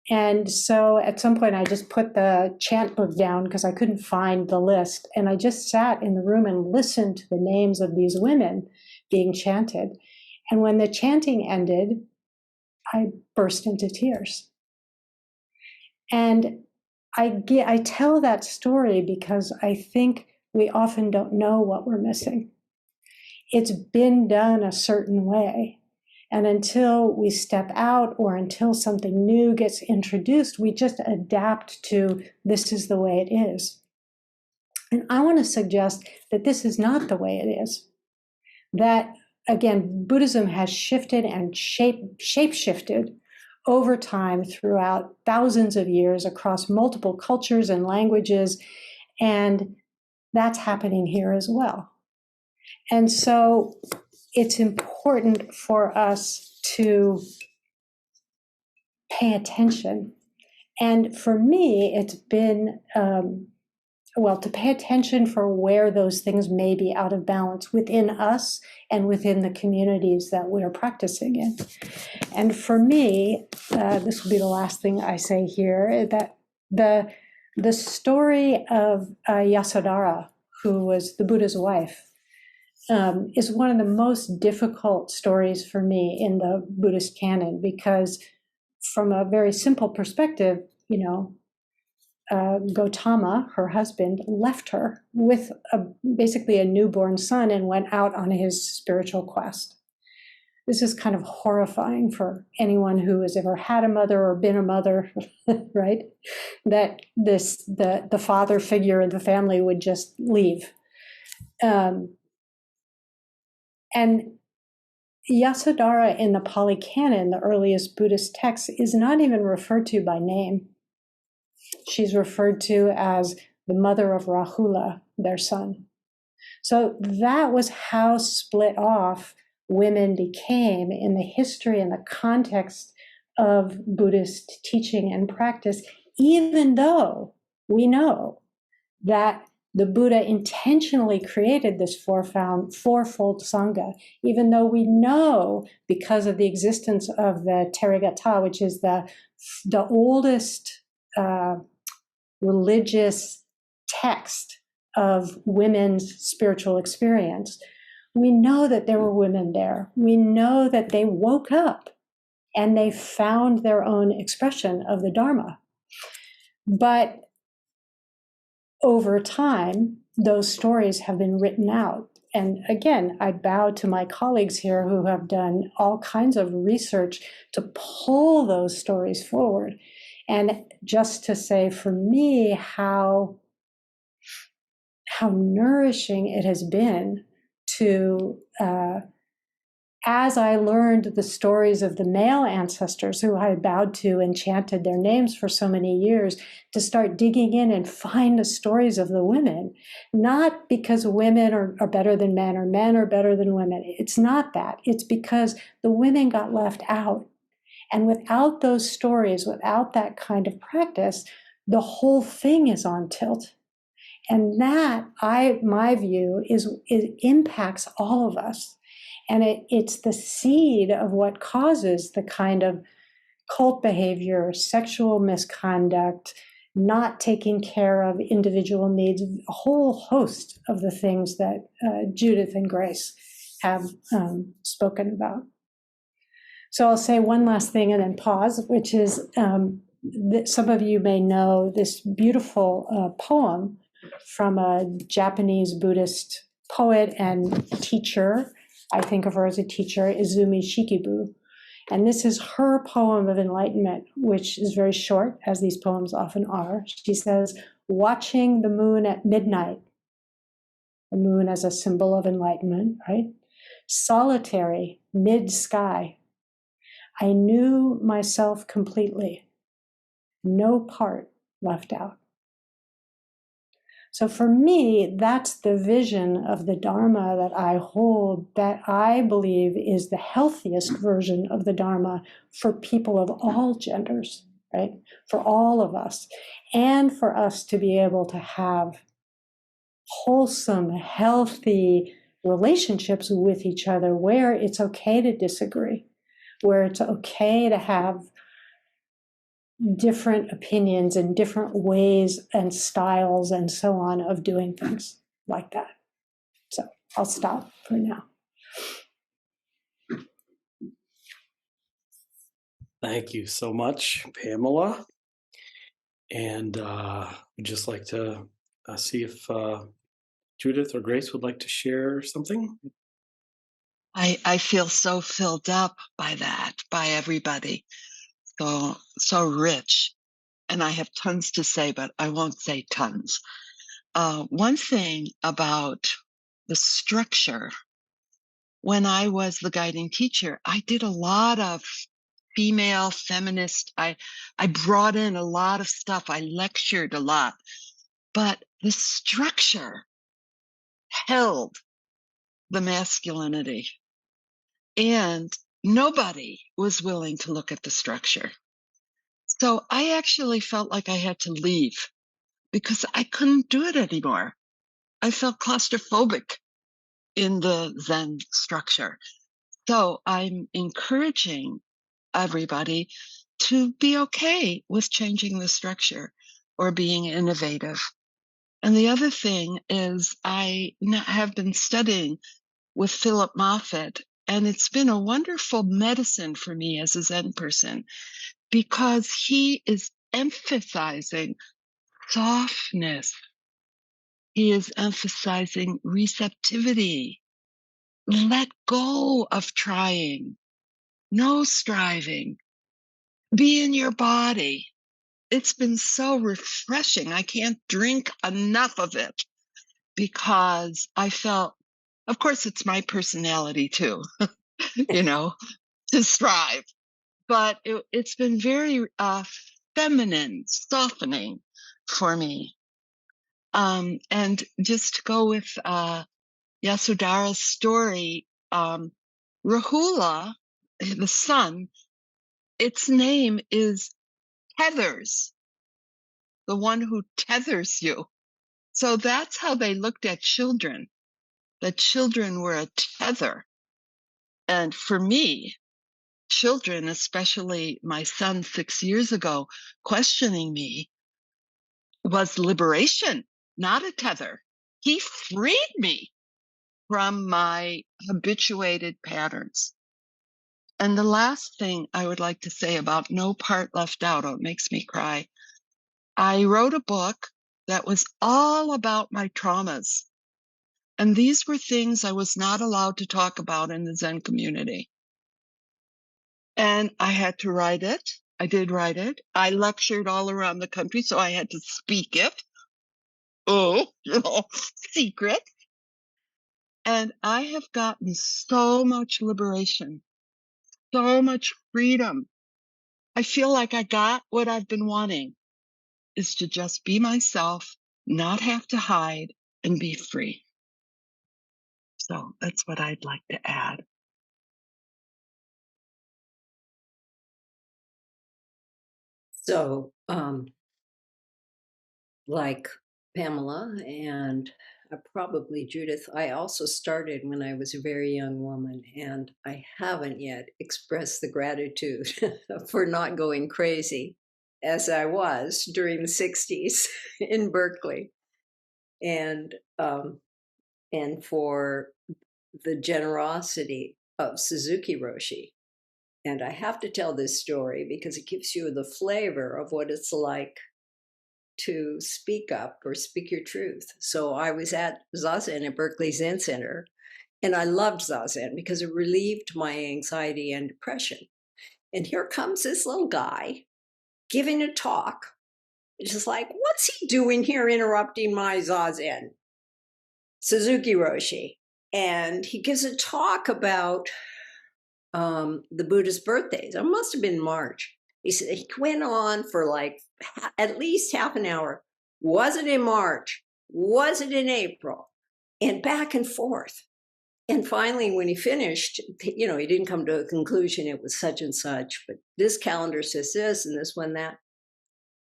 And so at some point I just put the chant book down because I couldn't find the list. And I just sat in the room and listened to the names of these women being chanted. And when the chanting ended, I burst into tears. And I tell that story because I think we often don't know what we're missing. It's been done a certain way. And until we step out or until something new gets introduced, we just adapt to this is the way it is. And I want to suggest that this is not the way it is. That, again, Buddhism has shifted and shape-shifted over time throughout thousands of years across multiple cultures and languages, and that's happening here as well. And so it's important for us to pay attention. And for me, it's been, to pay attention for where those things may be out of balance within us and within the communities that we're practicing in. And for me, this will be the last thing I say here, that the story of Yasodhara, who was the Buddha's wife, is one of the most difficult stories for me in the Buddhist canon, because from a very simple perspective, Gautama, her husband, left her with basically a newborn son and went out on his spiritual quest. This is kind of horrifying for anyone who has ever had a mother or been a mother, right? That the father figure in the family would just leave. And Yasodhara in the Pali Canon, the earliest Buddhist text, is not even referred to by name. She's referred to as the mother of Rahula, their son. So that was how split off women became in the history and the context of Buddhist teaching and practice, even though we know that the Buddha intentionally created this fourfold Sangha, even though we know, because of the existence of the Therigatha, which is the oldest religious text of women's spiritual experience, we know that there were women there. We know that they woke up and they found their own expression of the Dharma. But over time, those stories have been written out. And again, I bow to my colleagues here who have done all kinds of research to pull those stories forward. And just to say, for me, how nourishing it has been to, as I learned the stories of the male ancestors who I bowed to and chanted their names for so many years, to start digging in and find the stories of the women, not because women are better than men or men are better than women. It's not that. It's because the women got left out. And without those stories, without that kind of practice, the whole thing is on tilt. And that, my view, it impacts all of us. And it's the seed of what causes the kind of cult behavior, sexual misconduct, not taking care of individual needs, a whole host of the things that Judith and Grace have spoken about. So I'll say one last thing and then pause, which is that some of you may know this beautiful poem from a Japanese Buddhist poet and teacher. I think of her as a teacher, Izumi Shikibu. And this is her poem of enlightenment, which is very short, as these poems often are. She says, watching the moon at midnight, the moon as a symbol of enlightenment, right? Solitary, mid-sky, I knew myself completely, no part left out. So for me, that's the vision of the Dharma that I hold, that I believe is the healthiest version of the Dharma for people of all genders, right? For all of us, and for us to be able to have wholesome, healthy relationships with each other where it's okay to disagree, where it's okay to have different opinions and different ways and styles and so on of doing things like that. So I'll stop for now. Thank you so much, Pamela. And I'd just like to see if Judith or Grace would like to share something. I feel so filled up by that, by everybody. So rich. And I have tons to say, but I won't say tons. One thing about the structure, when I was the guiding teacher, I did a lot of female feminist. I brought in a lot of stuff. I lectured a lot, but the structure held the masculinity, and nobody was willing to look at the structure. So I actually felt like I had to leave because I couldn't do it anymore. I felt claustrophobic in the Zen structure. So I'm encouraging everybody to be okay with changing the structure or being innovative. And the other thing is I have been studying with Philip Moffitt, and it's been a wonderful medicine for me as a Zen person because he is emphasizing softness. He is emphasizing receptivity. Let go of trying. No striving. Be in your body. It's been so refreshing. I can't drink enough of it because I felt, of course, it's my personality too, to strive. But it's been very feminine, softening for me. And just to go with Yasudhara's story, Rahula, the sun, its name is tethers, the one who tethers you. So that's how they looked at children. The children were a tether. And for me, children, especially my son 6 years ago, questioning me, was liberation, not a tether. He freed me from my habituated patterns. And the last thing I would like to say about no part left out, oh, it makes me cry. I wrote a book that was all about my traumas. And these were things I was not allowed to talk about in the Zen community. And I had to write it. I did write it. I lectured all around the country, so I had to speak it. Oh, secret. And I have gotten so much liberation, so much freedom. I feel like I got what I've been wanting, is to just be myself, not have to hide, and be free. So that's what I'd like to add. So, like Pamela and probably Judith, I also started when I was a very young woman, and I haven't yet expressed the gratitude for not going crazy as I was during the 60s in Berkeley, and for the generosity of Suzuki Roshi. And I have to tell this story because it gives you the flavor of what it's like to speak up or speak your truth. So I was at Zazen at Berkeley Zen Center, and I loved Zazen because it relieved my anxiety and depression. And here comes this little guy giving a talk. It's just like, what's he doing here interrupting my Zazen? Suzuki Roshi. And he gives a talk about the Buddha's birthdays. It must have been March. He said he went on for like at least half an hour. Was it in March? Was it in April? And back and forth. And finally, when he finished, he didn't come to a conclusion. It was such and such, but this calendar says this and this one that.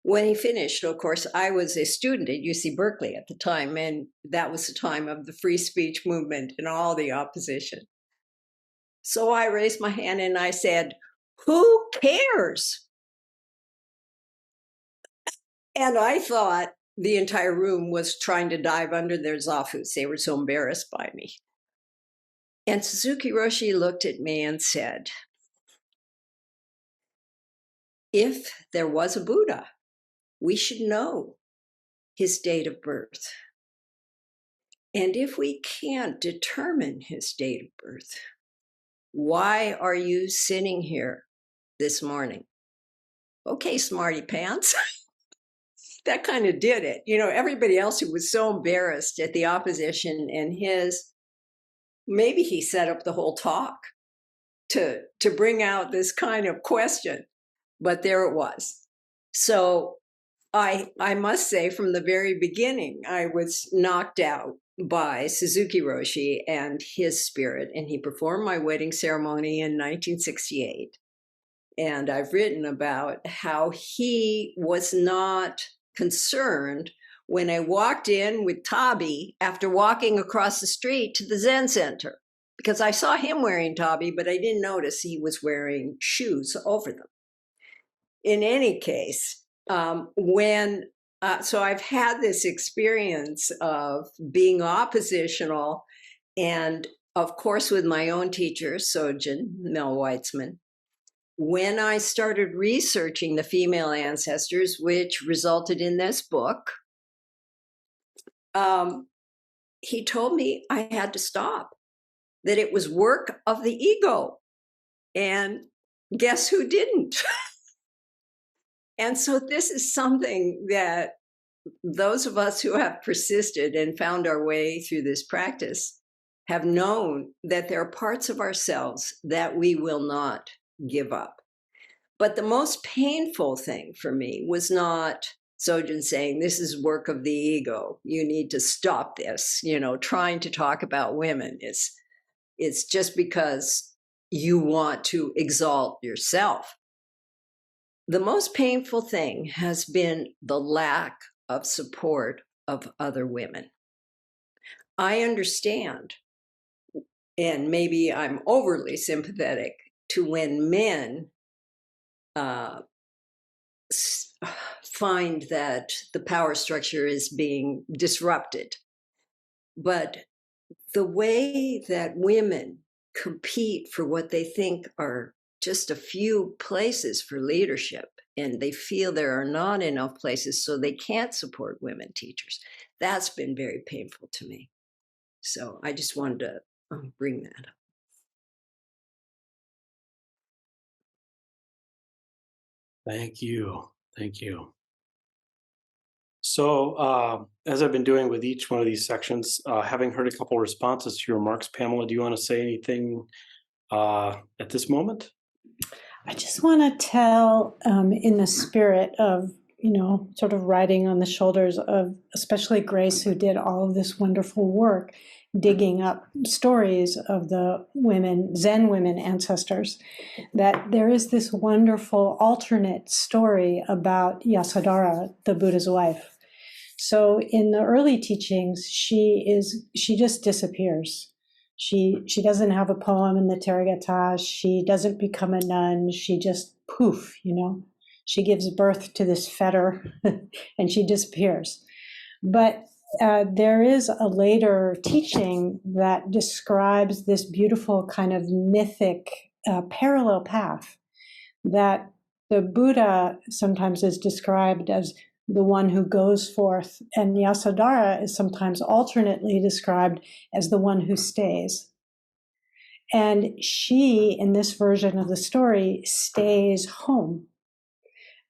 When he finished, of course, I was a student at UC Berkeley at the time, and that was the time of the free speech movement and all the opposition. So I raised my hand and I said, "Who cares?" And I thought the entire room was trying to dive under their zafus. They were so embarrassed by me. And Suzuki Roshi looked at me and said, if there was a Buddha, we should know his date of birth. And if we can't determine his date of birth, why are you sitting here this morning? Okay, smarty pants. That kind of did it. You know, everybody else who was so embarrassed at the opposition and maybe he set up the whole talk to bring out this kind of question, but there it was. So I must say from the very beginning, I was knocked out by Suzuki Roshi and his spirit, and he performed my wedding ceremony in 1968. And I've written about how he was not concerned when I walked in with Tabi after walking across the street to the Zen Center, because I saw him wearing Tabi, but I didn't notice he was wearing shoes over them. In any case, so I've had this experience of being oppositional, and of course with my own teacher, Sojin, Mel Weitzman. When I started researching the female ancestors, which resulted in this book, he told me I had to stop, that it was work of the ego. And guess who didn't? And so this is something that those of us who have persisted and found our way through this practice have known that there are parts of ourselves that we will not give up. But the most painful thing for me was not Sojin saying, this is work of the ego, you need to stop this. You know, trying to talk about women it's just because you want to exalt yourself. The most painful thing has been the lack of support of other women. I understand, and maybe I'm overly sympathetic to when men find that the power structure is being disrupted. But the way that women compete for what they think are just a few places for leadership, and they feel there are not enough places, so they can't support women teachers, that's been very painful to me. So I just wanted to bring that up. Thank you. Thank you. So as I've been doing with each one of these sections, having heard a couple responses to your remarks, Pamela, do you want to say anything at this moment? I just want to tell, in the spirit of, sort of riding on the shoulders of especially Grace, who did all of this wonderful work, digging up stories of the women, Zen women ancestors, that there is this wonderful alternate story about Yasodhara, the Buddha's wife. So in the early teachings, she just disappears. She doesn't have a poem in the Therigatha. She doesn't become a nun. She just poof, She gives birth to this fetter and she disappears. But there is a later teaching that describes this beautiful kind of mythic parallel path that the Buddha sometimes is described as the one who goes forth, and Yasodhara is sometimes alternately described as the one who stays. And she, in this version of the story, stays home.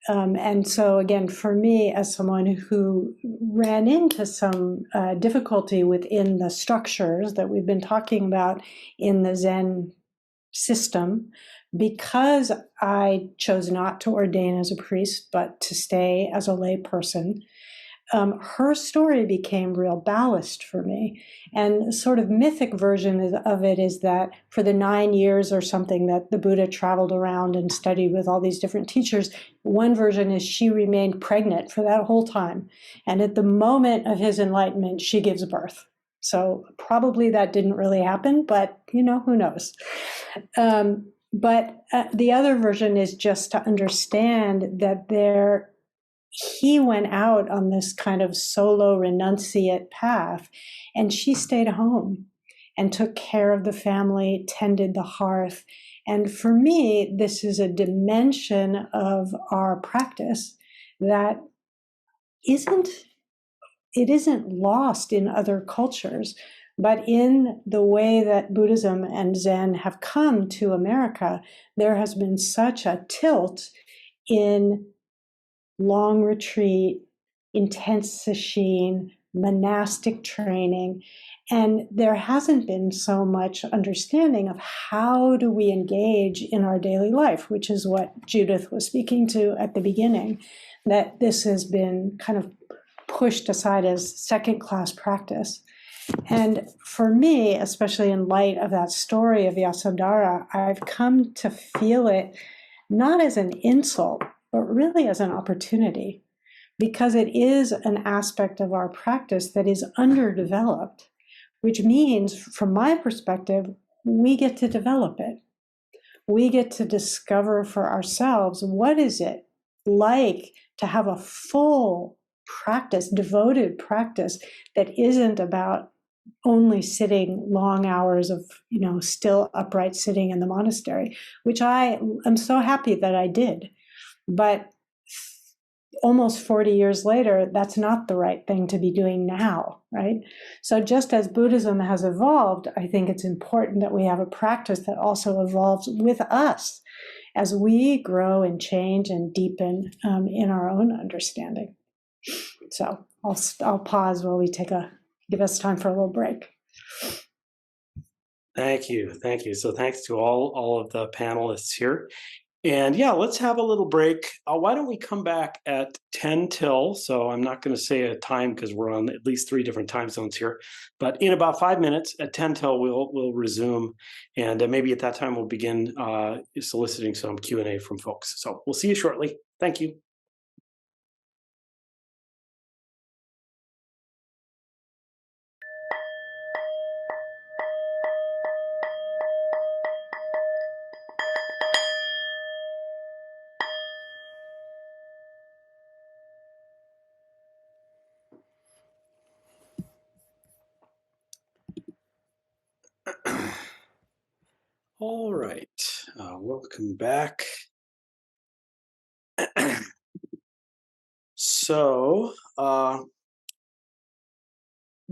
And so again, for me, as someone who ran into some difficulty within the structures that we've been talking about in the Zen system, because I chose not to ordain as a priest, but to stay as a lay person, her story became real ballast for me. And a sort of mythic version of it is that for the 9 years or something that the Buddha traveled around and studied with all these different teachers, one version is she remained pregnant for that whole time. And at the moment of his enlightenment, she gives birth. So probably that didn't really happen, but who knows? But the other version is just to understand that he went out on this kind of solo renunciate path, and she stayed home. and took care of the family, tended the hearth. And for me, this is a dimension of our practice that isn't lost in other cultures, but in the way that Buddhism and Zen have come to America, there has been such a tilt in long retreat, intense sesshin, monastic training, and there hasn't been so much understanding of how do we engage in our daily life, which is what Judith was speaking to at the beginning, that this has been kind of pushed aside as second-class practice. And for me, especially in light of that story of Yasodhara, I've come to feel it not as an insult, but really as an opportunity, because it is an aspect of our practice that is underdeveloped, which means, from my perspective, we get to develop it. We get to discover for ourselves, what is it like to have a full practice, devoted practice that isn't about only sitting long hours of, still upright sitting in the monastery, which I am so happy that I did. But almost 40 years later, that's not the right thing to be doing now, right? So just as Buddhism has evolved, I think it's important that we have a practice that also evolves with us as we grow and change and deepen in our own understanding. So I'll pause while we give us time for a little break. Thank you. So thanks to all of the panelists here. And yeah, let's have a little break. Why don't we come back at 10 till? So I'm not going to say a time because we're on at least 3 different time zones here. But in about 5 minutes at 10 till, we'll resume. And maybe at that time, we'll begin soliciting some Q&A from folks. So we'll see you shortly. Thank you. All right, welcome back. So,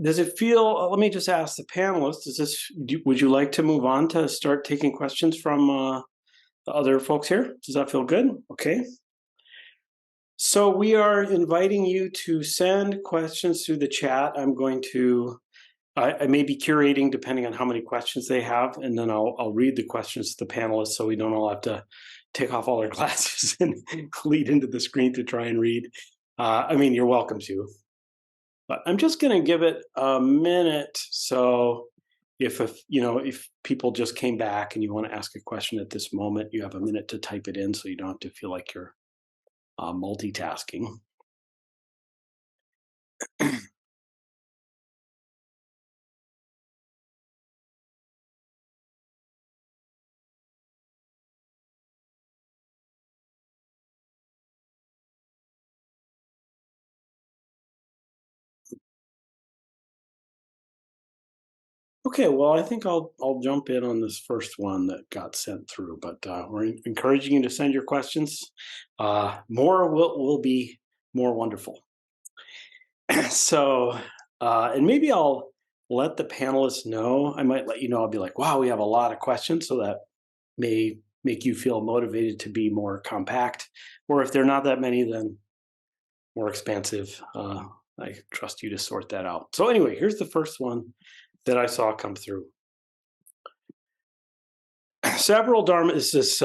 does it feel, let me just ask the panelists, would you like to move on to start taking questions from the other folks here? Does that feel good? Okay. So we are inviting you to send questions through the chat. I'm going to, I may be curating depending on how many questions they have, and then I'll read the questions to the panelists so we don't all have to take off all our glasses and lead into the screen to try and read. You're welcome to. But I'm just going to give it a minute. So if people just came back and you want to ask a question at this moment, you have a minute to type it in so you don't have to feel like you're multitasking. Okay, well, I think I'll jump in on this first one that got sent through, but we're encouraging you to send your questions. More will be more wonderful. So, and maybe I'll let the panelists know. I might let you know. I'll be like, wow, we have a lot of questions, so that may make you feel motivated to be more compact. Or if they're not that many, then more expansive. I trust you to sort that out. So anyway, here's the first one that I saw come through. Several Dharma, this is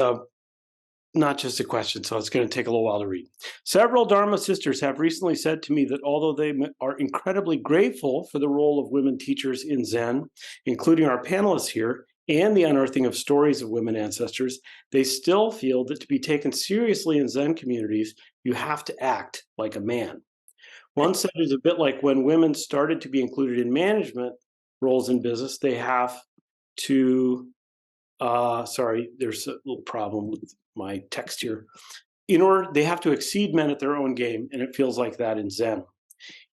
not just a question, so it's going to take a little while to read. Several Dharma sisters have recently said to me that although they are incredibly grateful for the role of women teachers in Zen, including our panelists here, and the unearthing of stories of women ancestors, they still feel that to be taken seriously in Zen communities, you have to act like a man. One said it was a bit like when women started to be included in management roles in business, they have to, sorry, there's a little problem with my text here. They have to exceed men at their own game, and it feels like that in Zen.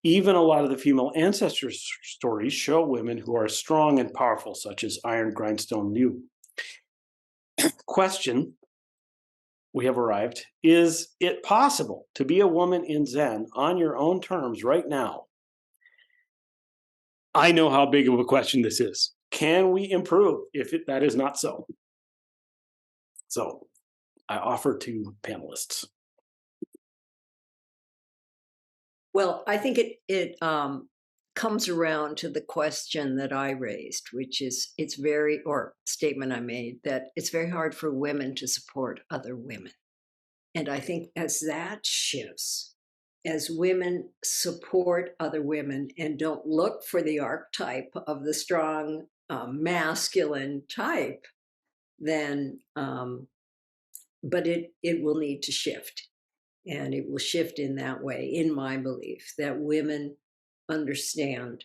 Even a lot of the female ancestor stories show women who are strong and powerful, such as Iron Grindstone Liu. Question, we have arrived. Is it possible to be a woman in Zen on your own terms right now? I know how big of a question this is. Can we improve if that is not so? So I offer to panelists. Well, I think it comes around to the question that I raised, which is statement I made, that it's very hard for women to support other women. And I think as that shifts, as women support other women and don't look for the archetype of the strong masculine type, then, but it will need to shift. And it will shift in that way, in my belief, that women understand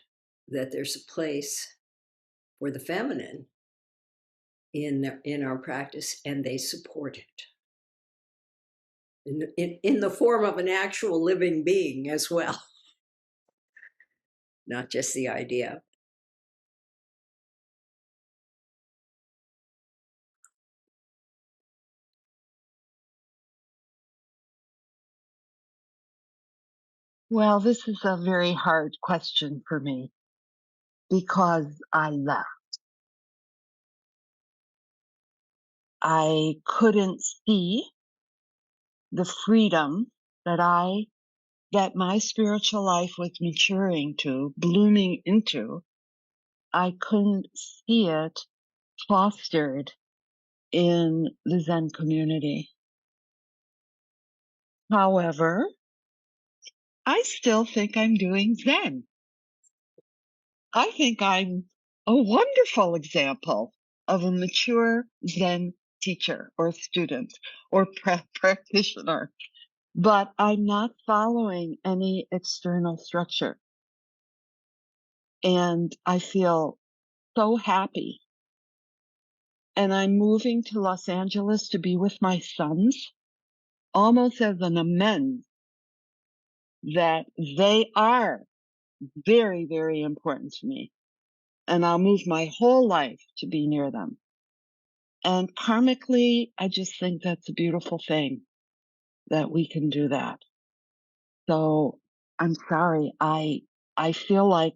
that there's a place for the feminine in our practice, and they support it in the form of an actual living being as well, not just the idea. Well, this is a very hard question for me because I left. I couldn't see the freedom that my spiritual life was maturing to, blooming into. I couldn't see it fostered in the Zen community. However, I still think I'm doing Zen. I think I'm a wonderful example of a mature Zen teacher or student or practitioner, but I'm not following any external structure. And I feel so happy. And I'm moving to Los Angeles to be with my sons, almost as an amends that they are very, very important to me. And I'll move my whole life to be near them. And karmically, I just think that's a beautiful thing that we can do that. So I'm sorry. I feel like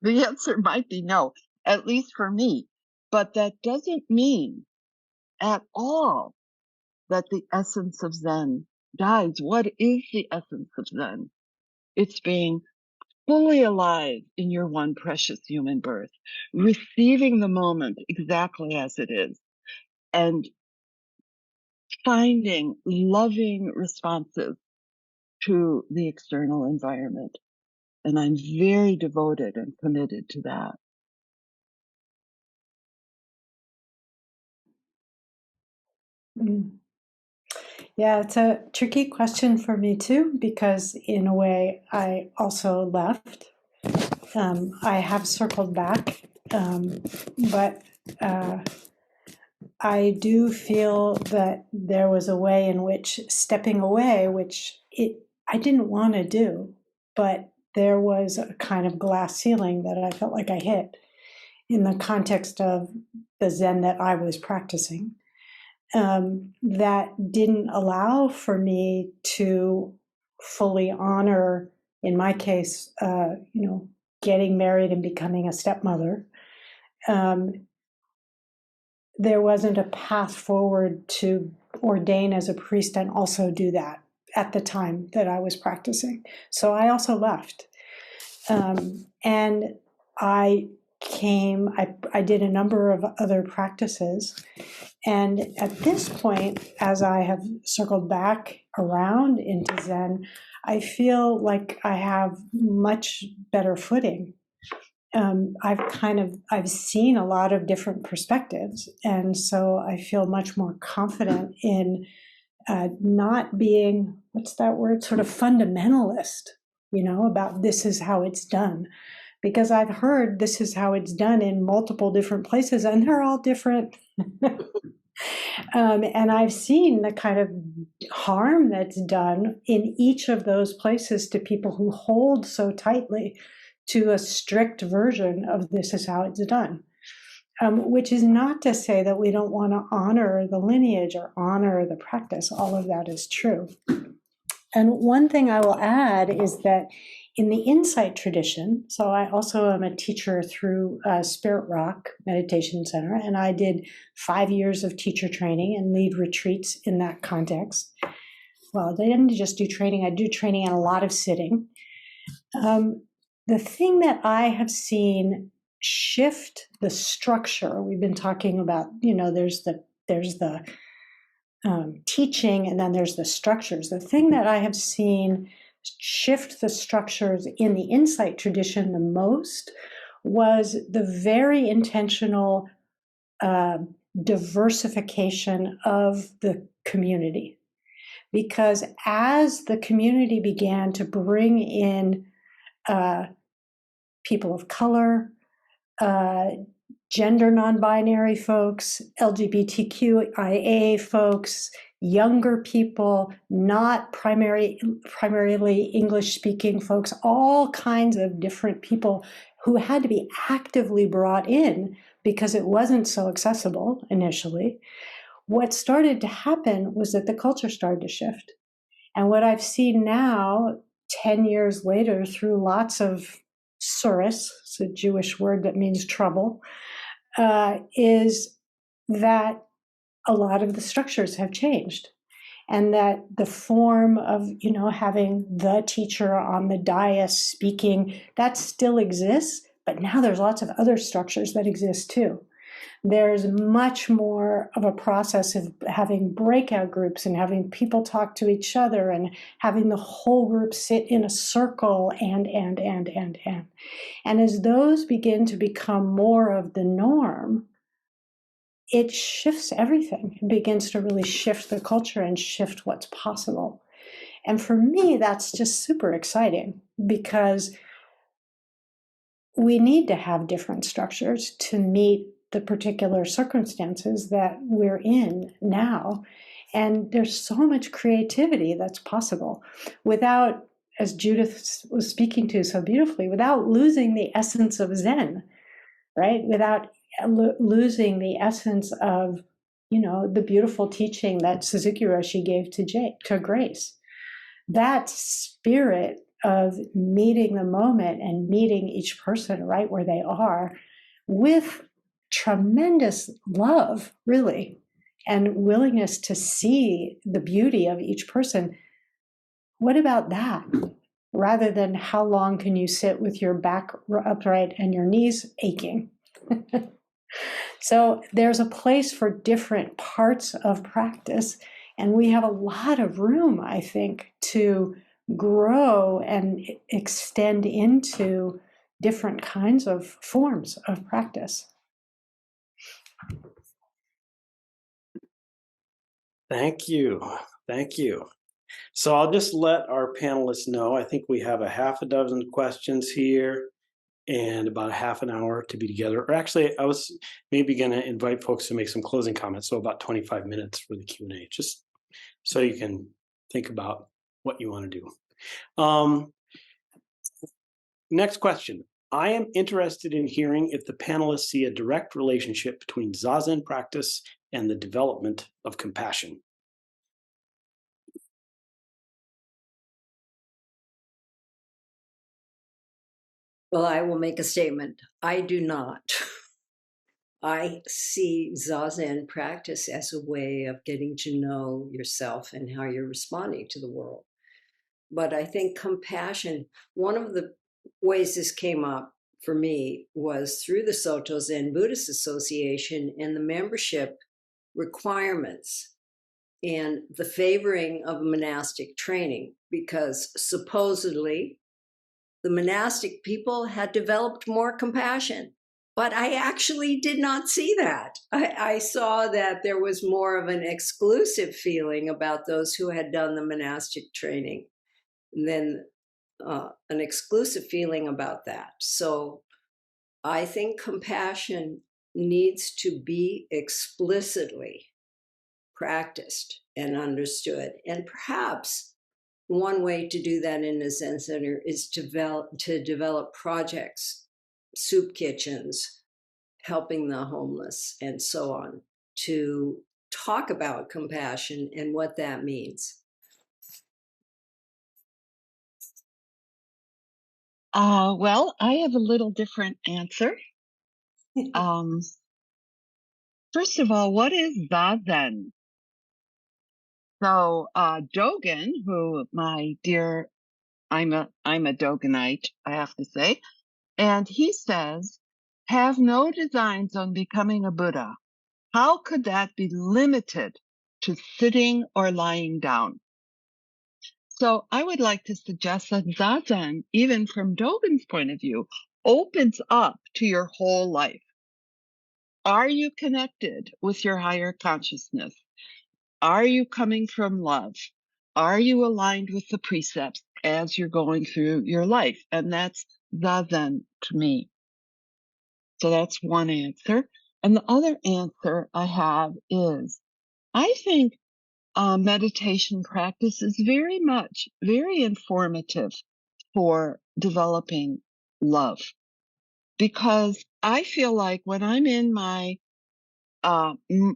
the answer might be no, at least for me. But that doesn't mean at all that the essence of Zen dies. What is the essence of Zen? It's being fully alive in your one precious human birth, receiving the moment exactly as it is, and finding loving responses to the external environment. And I'm very devoted and committed to that. Yeah, it's a tricky question for me too, because in a way I also left. I have circled back, but I do feel that there was a way in which stepping away, I didn't want to do, but there was a kind of glass ceiling that I felt like I hit in the context of the Zen that I was practicing. That didn't allow for me to fully honor, in my case, getting married and becoming a stepmother. There wasn't a path forward to ordain as a priest and also do that at the time that I was practicing. So I also left. And I did a number of other practices. And at this point, as I have circled back around into Zen, I feel like I have much better footing. I've seen a lot of different perspectives. And so I feel much more confident in not being, what's that word, sort of fundamentalist, about this is how it's done. Because I've heard this is how it's done in multiple different places, and they're all different. And I've seen the kind of harm that's done in each of those places to people who hold so tightly to a strict version of this is how it's done. Which is not to say that we don't want to honor the lineage or honor the practice. All of that is true. And one thing I will add is that in the insight tradition, so I also am a teacher through Spirit Rock Meditation Center, and I did 5 years of teacher training and lead retreats in that context. Well, I didn't just do training, I do training and a lot of sitting. The thing that I have seen shift the structure, we've been talking about, there's the teaching and then there's the structures. The thing that I have seen shift the structures in the insight tradition the most was the very intentional diversification of the community. Because as the community began to bring in people of color, gender non-binary folks, LGBTQIA folks, younger people, not primarily English-speaking folks, all kinds of different people who had to be actively brought in because it wasn't so accessible initially. What started to happen was that the culture started to shift. And what I've seen now, 10 years later, through lots of surus, it's a Jewish word that means trouble, is that a lot of the structures have changed. And that the form of, having the teacher on the dais speaking, that still exists, but now there's lots of other structures that exist too. There's much more of a process of having breakout groups and having people talk to each other and having the whole group sit in a circle and. And as those begin to become more of the norm, it shifts everything. It begins to really shift the culture and shift what's possible. And for me, that's just super exciting because we need to have different structures to meet the particular circumstances that we're in now. And there's so much creativity that's possible without, as Judith was speaking to so beautifully, without losing the essence of Zen, right? Without losing the essence of, the beautiful teaching that Suzuki Roshi gave to Grace. That spirit of meeting the moment and meeting each person right where they are with tremendous love, really, and willingness to see the beauty of each person. What about that? Rather than how long can you sit with your back upright and your knees aching? So there's a place for different parts of practice, and we have a lot of room, I think, to grow and extend into different kinds of forms of practice. Thank you. Thank you. So I'll just let our panelists know. I think we have a half a dozen questions here and about a half an hour to be together. Or actually, I was maybe going to invite folks to make some closing comments. So about 25 minutes for the Q&A, just so you can think about what you want to do. Next question. I am interested in hearing if the panelists see a direct relationship between Zazen practice and the development of compassion. Well, I will make a statement. I do not. I see Zazen practice as a way of getting to know yourself and how you're responding to the world. But I think compassion, one of the ways this came up for me was through the Soto Zen Buddhist Association and the membership requirements and the favoring of monastic training, because supposedly the monastic people had developed more compassion. But I actually did not see that. I saw that there was more of an exclusive feeling about those who had done the monastic training than an exclusive feeling about that. So I think compassion needs to be explicitly practiced and understood. And perhaps one way to do that in a Zen center is to develop projects, soup kitchens, helping the homeless, and so on, to talk about compassion and what that means. Well, I have a little different answer. First of all, what is Zazen? So Dogen, who my dear, I'm a Dogenite, I have to say, and he says, have no designs on becoming a Buddha. How could that be limited to sitting or lying down? So I would like to suggest that Zazen, even from Dogen's point of view, opens up to your whole life. Are you connected with your higher consciousness? Are you coming from love? Are you aligned with the precepts as you're going through your life? And that's Zazen to me. So that's one answer. And the other answer I have is, I think meditation practice is very informative for developing love. Because I feel like when I'm in my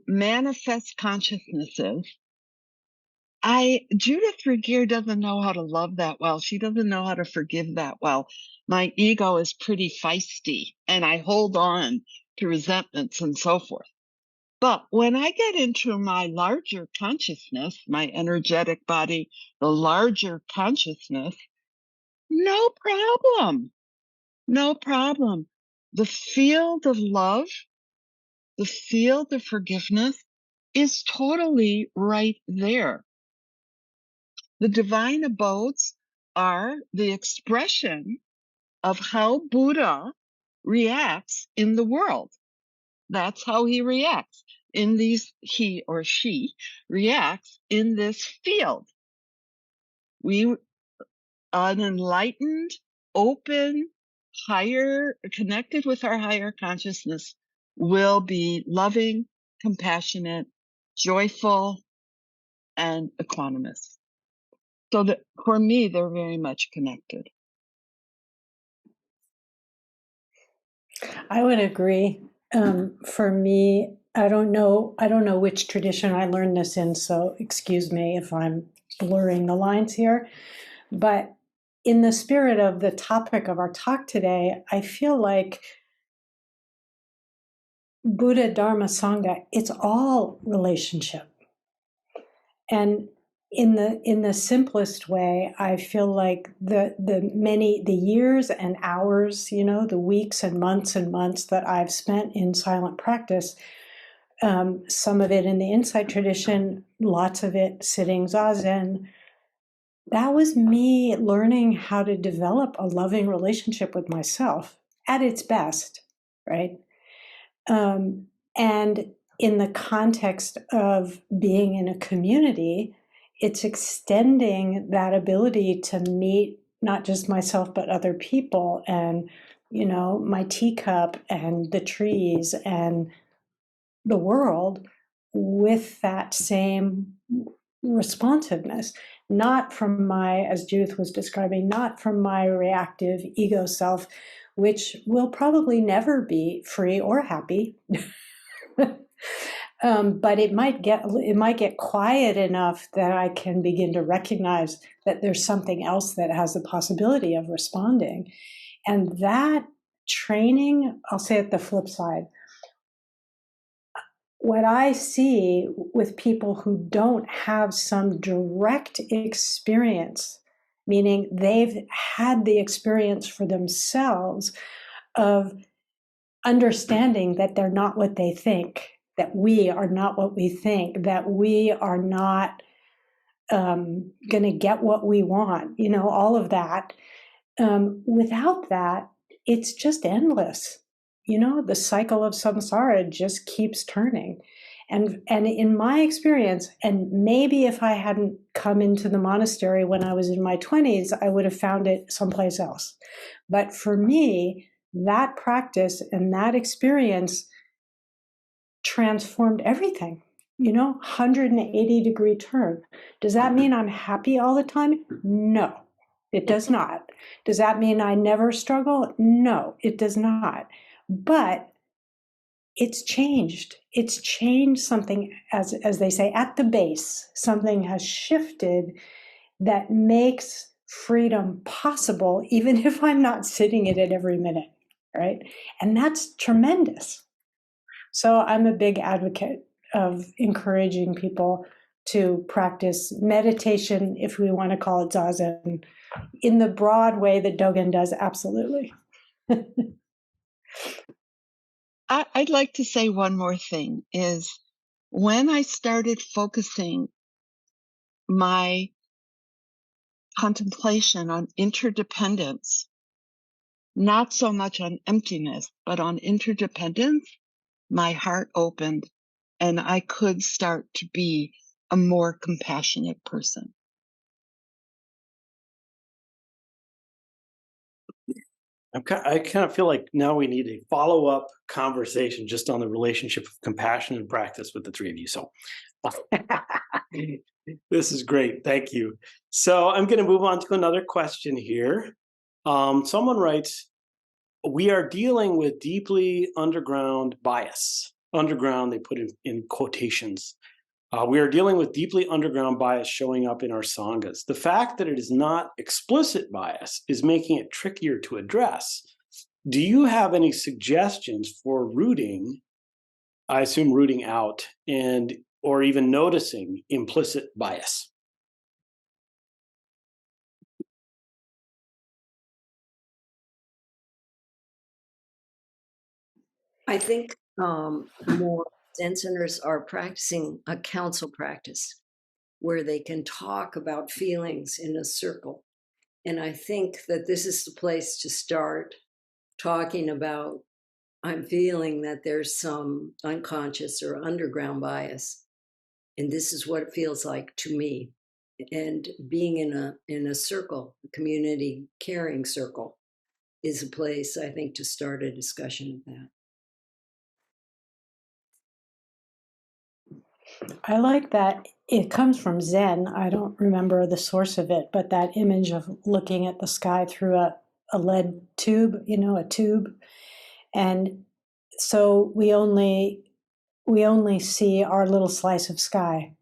manifest consciousnesses, Judith Regier doesn't know how to love that well. She doesn't know how to forgive that well. My ego is pretty feisty and I hold on to resentments and so forth. But when I get into my larger consciousness, my energetic body, the larger consciousness, no problem. No problem. The field of love, the field of forgiveness is totally right there. The divine abodes are the expression of how Buddha reacts in the world. That's how he reacts in these, he or she reacts in this field. An enlightened, open, higher, connected with our higher consciousness will be loving, compassionate, joyful, and equanimous. So that for me, they're very much connected. I would agree. For me, I don't know which tradition I learned this in, so excuse me if I'm blurring the lines here. But in the spirit of the topic of our talk today, I feel like Buddha, Dharma, Sangha, it's all relationship. And in the simplest way, I feel like the years and hours, the weeks and months that I've spent in silent practice, some of it in the insight tradition, lots of it sitting zazen, that was me learning how to develop a loving relationship with myself at its best, right? And in the context of being in a community, it's extending that ability to meet not just myself, but other people and, my teacup and the trees and the world with that same responsiveness, not from my, as Judith was describing, not from my reactive ego self, which will probably never be free or happy. But it might get quiet enough that I can begin to recognize that there's something else that has the possibility of responding. And that training, I'll say it the flip side, what I see with people who don't have some direct experience, meaning they've had the experience for themselves of understanding that they're not what they think, that we are not what we think, that we are not going to get what we want, all of that. Without that, it's just endless. The cycle of samsara just keeps turning. And in my experience, and maybe if I hadn't come into the monastery when I was in my 20s, I would have found it someplace else. But for me, that practice and that experience transformed everything. 180-degree turn. Does that mean I'm happy all the time? No, it does not. Does that mean I never struggle? No, it does not. But it's changed. It's changed something, as they say, at the base. Something has shifted that makes freedom possible, even if I'm not sitting in it every minute, right? And that's tremendous. So I'm a big advocate of encouraging people to practice meditation, if we want to call it Zazen, in the broad way that Dogen does, absolutely. I'd like to say one more thing is when I started focusing my contemplation on interdependence, not so much on emptiness, but on interdependence, my heart opened and I could start to be a more compassionate person. I kind of feel like now we need a follow-up conversation just on the relationship of compassion and practice with the three of you. So this is great. Thank you. So I'm going to move on to another question here. Someone writes, we are dealing with deeply underground bias. Underground, they put in quotations. We are dealing with deeply underground bias showing up in our sanghas. The fact that it is not explicit bias is making it trickier to address. Do you have any suggestions for rooting, I assume rooting out, or even noticing implicit bias? I think more Zen centers are practicing a council practice where they can talk about feelings in a circle. And I think that this is the place to start talking about, I'm feeling that there's some unconscious or underground bias, and this is what it feels like to me. And being in a circle, a community caring circle, is a place, I think, to start a discussion of that. I like that. It comes from Zen. I don't remember the source of it, but that image of looking at the sky through a lead tube, a tube. And so we only see our little slice of sky.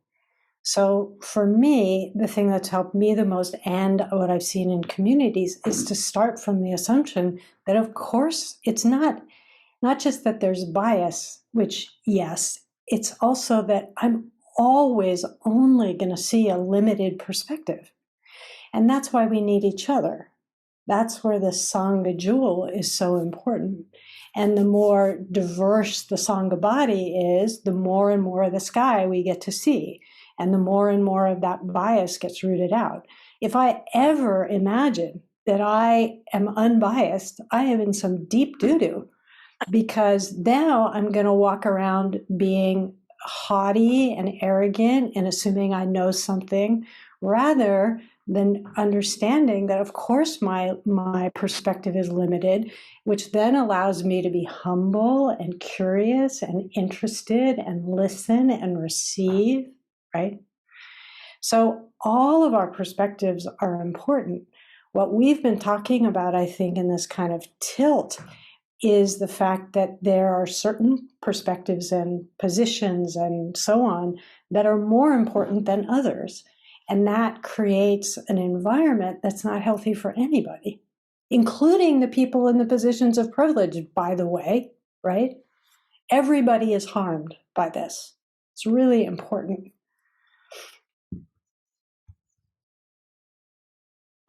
So for me, the thing that's helped me the most, and what I've seen in communities, is to start from the assumption that, of course, it's not just that there's bias, which, yes, it's also that I'm always only going to see a limited perspective. And that's why we need each other. That's where the Sangha jewel is so important. And the more diverse the Sangha body is, the more and more of the sky we get to see. And the more and more of that bias gets rooted out. If I ever imagine that I am unbiased, I am in some deep doo-doo. Because now I'm going to walk around being haughty and arrogant and assuming I know something, rather than understanding that, of course, my perspective is limited, which then allows me to be humble and curious and interested and listen and receive, right? So all of our perspectives are important. What we've been talking about, I think, in this kind of tilt is the fact that there are certain perspectives and positions and so on that are more important than others. And that creates an environment that's not healthy for anybody, including the people in the positions of privilege, by the way, right? Everybody is harmed by this. It's really important.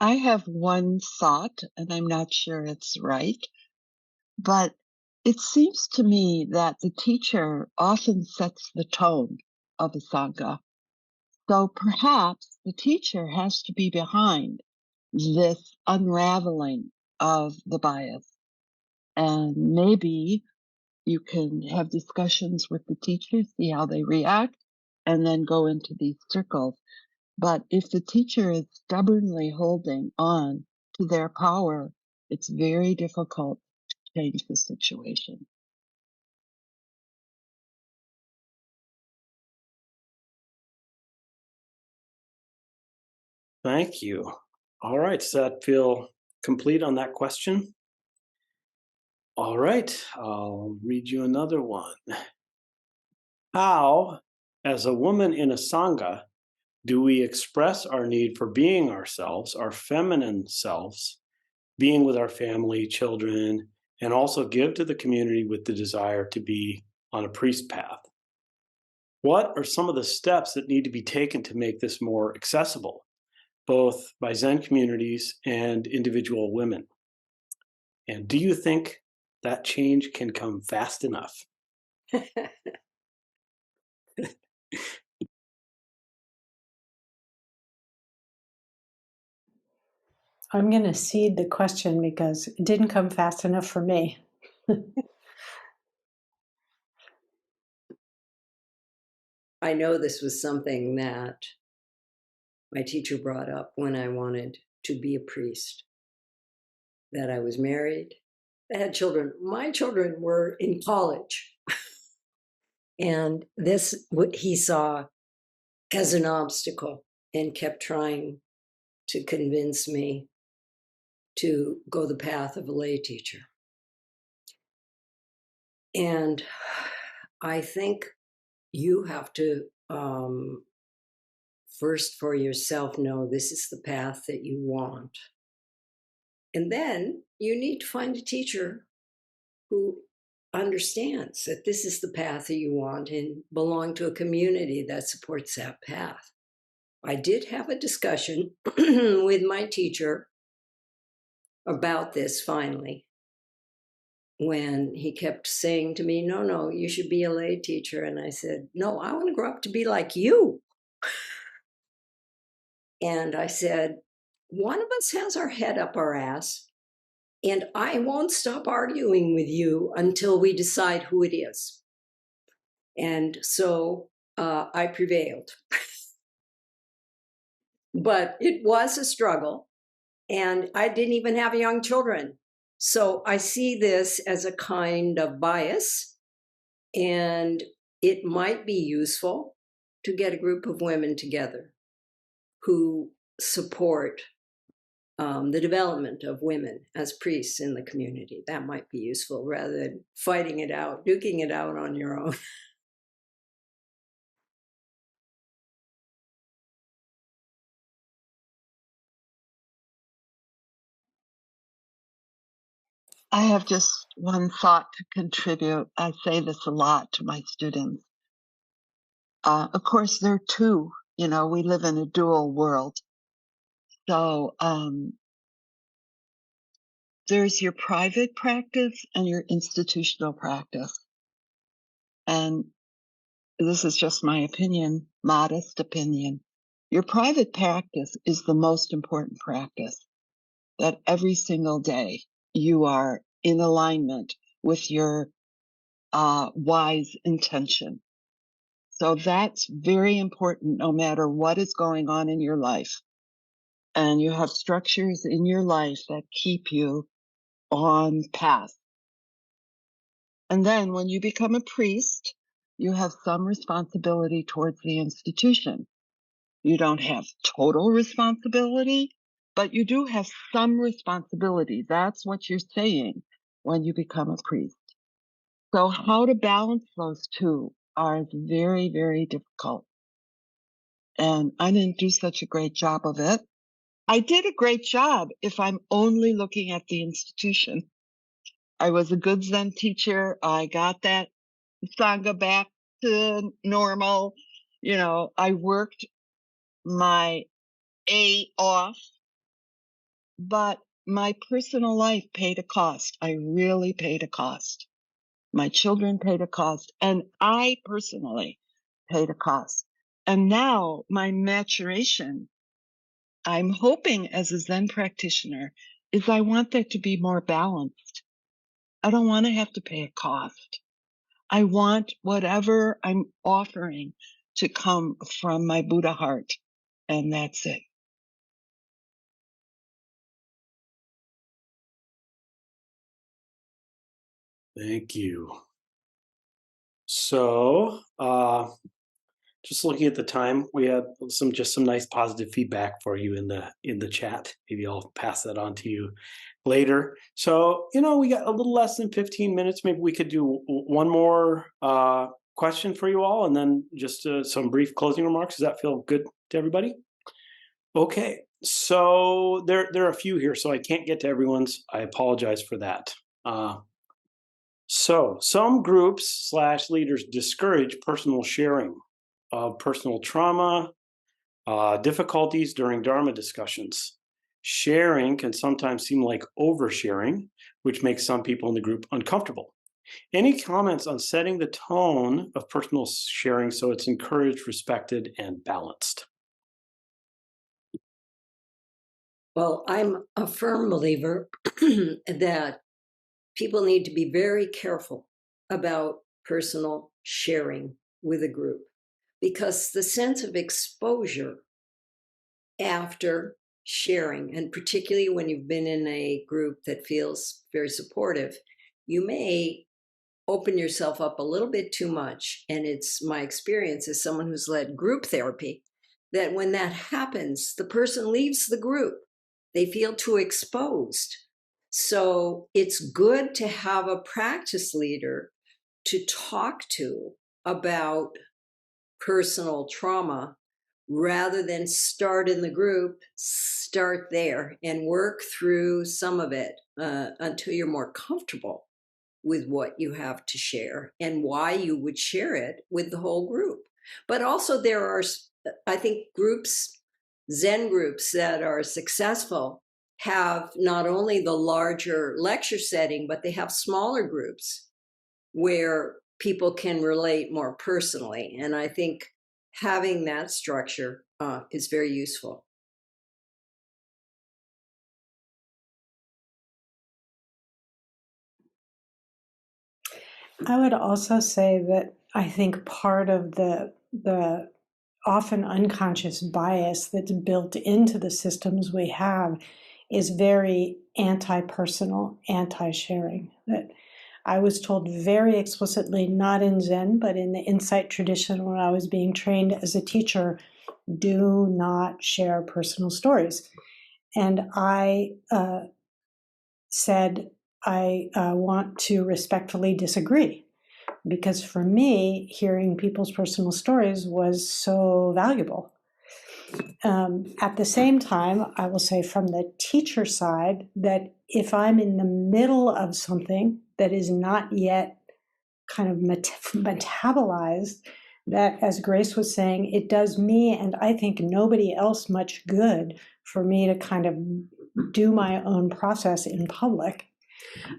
I have one thought, and I'm not sure it's right, but it seems to me that the teacher often sets the tone of a Sangha. So perhaps the teacher has to be behind this unraveling of the bias. And maybe you can have discussions with the teacher, see how they react, and then go into these circles. But if the teacher is stubbornly holding on to their power, it's very difficult to change the situation. Thank you. All right, does that feel complete on that question? All right, I'll read you another one. How, as a woman in a Sangha, do we express our need for being ourselves, our feminine selves, being with our family, children, and also give to the community with the desire to be on a priest path? What are some of the steps that need to be taken to make this more accessible, both by Zen communities and individual women? And do you think that change can come fast enough? I'm going to cede the question because it didn't come fast enough for me. I know this was something that my teacher brought up when I wanted to be a priest, that I was married, I had children. My children were in college. And this, what he saw as an obstacle, and kept trying to convince me to go the path of a lay teacher. And I think you have to first for yourself know this is the path that you want. And then you need to find a teacher who understands that this is the path that you want and belong to a community that supports that path. I did have a discussion with my teacher about this finally, when he kept saying to me, no, you should be a lay teacher. And I said, no, I want to grow up to be like you. And I said, one of us has our head up our ass, and I won't stop arguing with you until we decide who it is. And so I prevailed. But it was a struggle, and I didn't even have young children. So I see this as a kind of bias, and it might be useful to get a group of women together who support the development of women as priests in the community. That might be useful rather than fighting it out, duking it out on your own. I have just one thought to contribute. I say this a lot to my students. Of course, there are two. We live in a dual world. So there's your private practice and your institutional practice. And this is just my opinion, modest opinion. Your private practice is the most important practice, that every single day you are in alignment with your wise intention. So that's very important no matter what is going on in your life. And you have structures in your life that keep you on path. And then when you become a priest, you have some responsibility towards the institution. You don't have total responsibility, but you do have some responsibility. That's what you're saying when you become a priest. So how to balance those two are very, very difficult. And I didn't do such a great job of it. I did a great job if I'm only looking at the institution. I was a good Zen teacher. I got that Sangha back to normal. I worked my A off, but my personal life paid a cost. I really paid a cost. My children paid a cost, and I personally paid a cost. And now my maturation, I'm hoping as a Zen practitioner, is I want that to be more balanced. I don't want to have to pay a cost. I want whatever I'm offering to come from my Buddha heart, and that's it. Thank you. So, Just looking at the time, we had some nice positive feedback for you in the chat. Maybe I'll pass that on to you later. So, we got a little less than 15 minutes. Maybe we could do one more question for you all, and then just some brief closing remarks. Does that feel good to everybody? Okay, so there are a few here, so I can't get to everyone's. I apologize for that. So some groups / leaders discourage personal sharing of personal trauma, difficulties during Dharma discussions. Sharing can sometimes seem like oversharing, which makes some people in the group uncomfortable. Any comments on setting the tone of personal sharing so it's encouraged, respected, and balanced? Well, I'm a firm believer that people need to be very careful about personal sharing with a group, because the sense of exposure after sharing, and particularly when you've been in a group that feels very supportive, you may open yourself up a little bit too much. And it's my experience as someone who's led group therapy that when that happens, the person leaves the group. They feel too exposed. So it's good to have a practice leader to talk to about personal trauma rather than start in the group, start there and work through some of it until you're more comfortable with what you have to share and why you would share it with the whole group. But also there are, I think, groups, Zen groups that are successful have not only the larger lecture setting, but they have smaller groups where people can relate more personally. And I think having that structure is very useful. I would also say that I think part of the often unconscious bias that's built into the systems we have is very anti-personal, anti-sharing. That I was told very explicitly, not in Zen, but in the Insight tradition when I was being trained as a teacher, do not share personal stories. And I said, I want to respectfully disagree, because for me, hearing people's personal stories was so valuable. At the same time, I will say from the teacher side that if I'm in the middle of something that is not yet kind of metabolized, that, as Grace was saying, it does me and I think nobody else much good for me to kind of do my own process in public.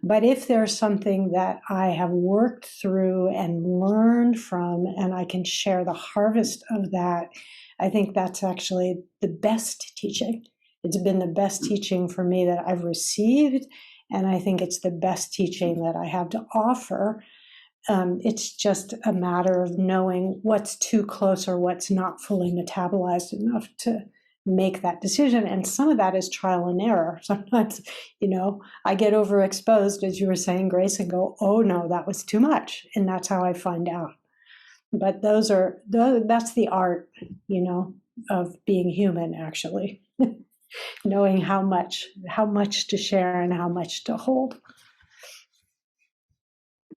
But if there's something that I have worked through and learned from, and I can share the harvest of that, I think that's actually the best teaching. It's been the best teaching for me that I've received, and I think it's the best teaching that I have to offer. It's just a matter of knowing what's too close or what's not fully metabolized enough to make that decision. And some of that is trial and error. Sometimes, I get overexposed, as you were saying, Grace, and go, oh no, that was too much. And that's how I find out. But that's the art, of being human, actually. Knowing how much to share and how much to hold.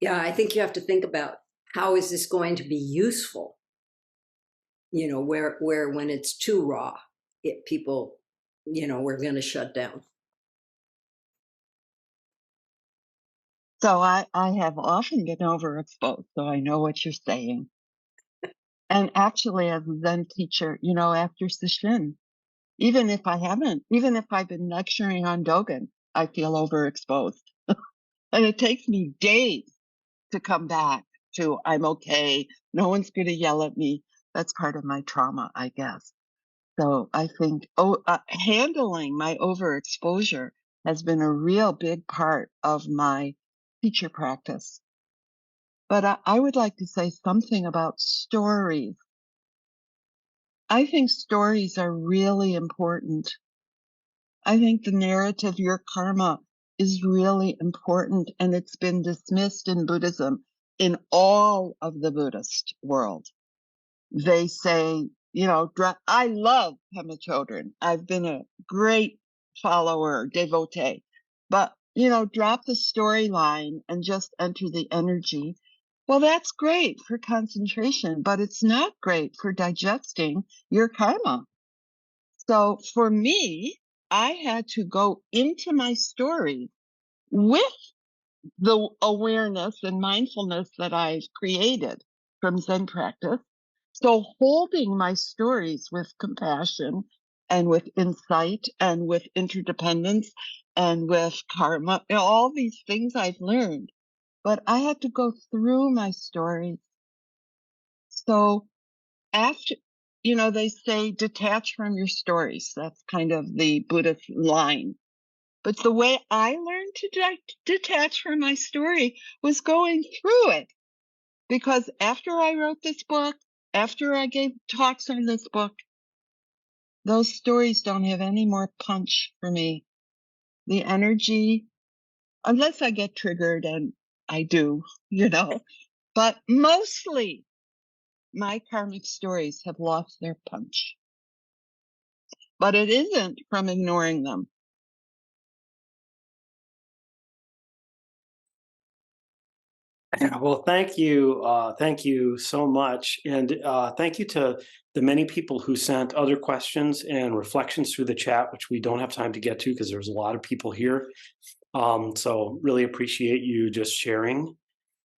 Yeah, I think you have to think about how is this going to be useful? Where when it's too raw, people, we're going to shut down. So I have often been overexposed, so I know what you're saying. And actually, as a Zen teacher, after sesshin, even if I've been lecturing on Dogen, I feel overexposed. And it takes me days to come back to, I'm okay, no one's going to yell at me. That's part of my trauma, I guess. So I think handling my overexposure has been a real big part of my teacher practice. But I would like to say something about stories. I think stories are really important. I think the narrative, your karma, is really important, and it's been dismissed in Buddhism in all of the Buddhist world. they say, I love Pema Chodron. I've been a great follower, devotee, but, drop the storyline and just enter the energy. Well, that's great for concentration, but it's not great for digesting your karma. So for me, I had to go into my story with the awareness and mindfulness that I've created from Zen practice. So holding my stories with compassion and with insight and with interdependence and with karma, all these things I've learned, but I had to go through my stories. So after, they say detach from your stories. That's kind of the Buddhist line. But the way I learned to detach from my story was going through it. Because after I wrote this book, after I gave talks on this book, those stories don't have any more punch for me. The energy, unless I get triggered, and I do, but mostly my karmic stories have lost their punch. But it isn't from ignoring them. Well, thank you. Thank you so much. And thank you to the many people who sent other questions and reflections through the chat, which we don't have time to get to because there's a lot of people here. So really appreciate you just sharing.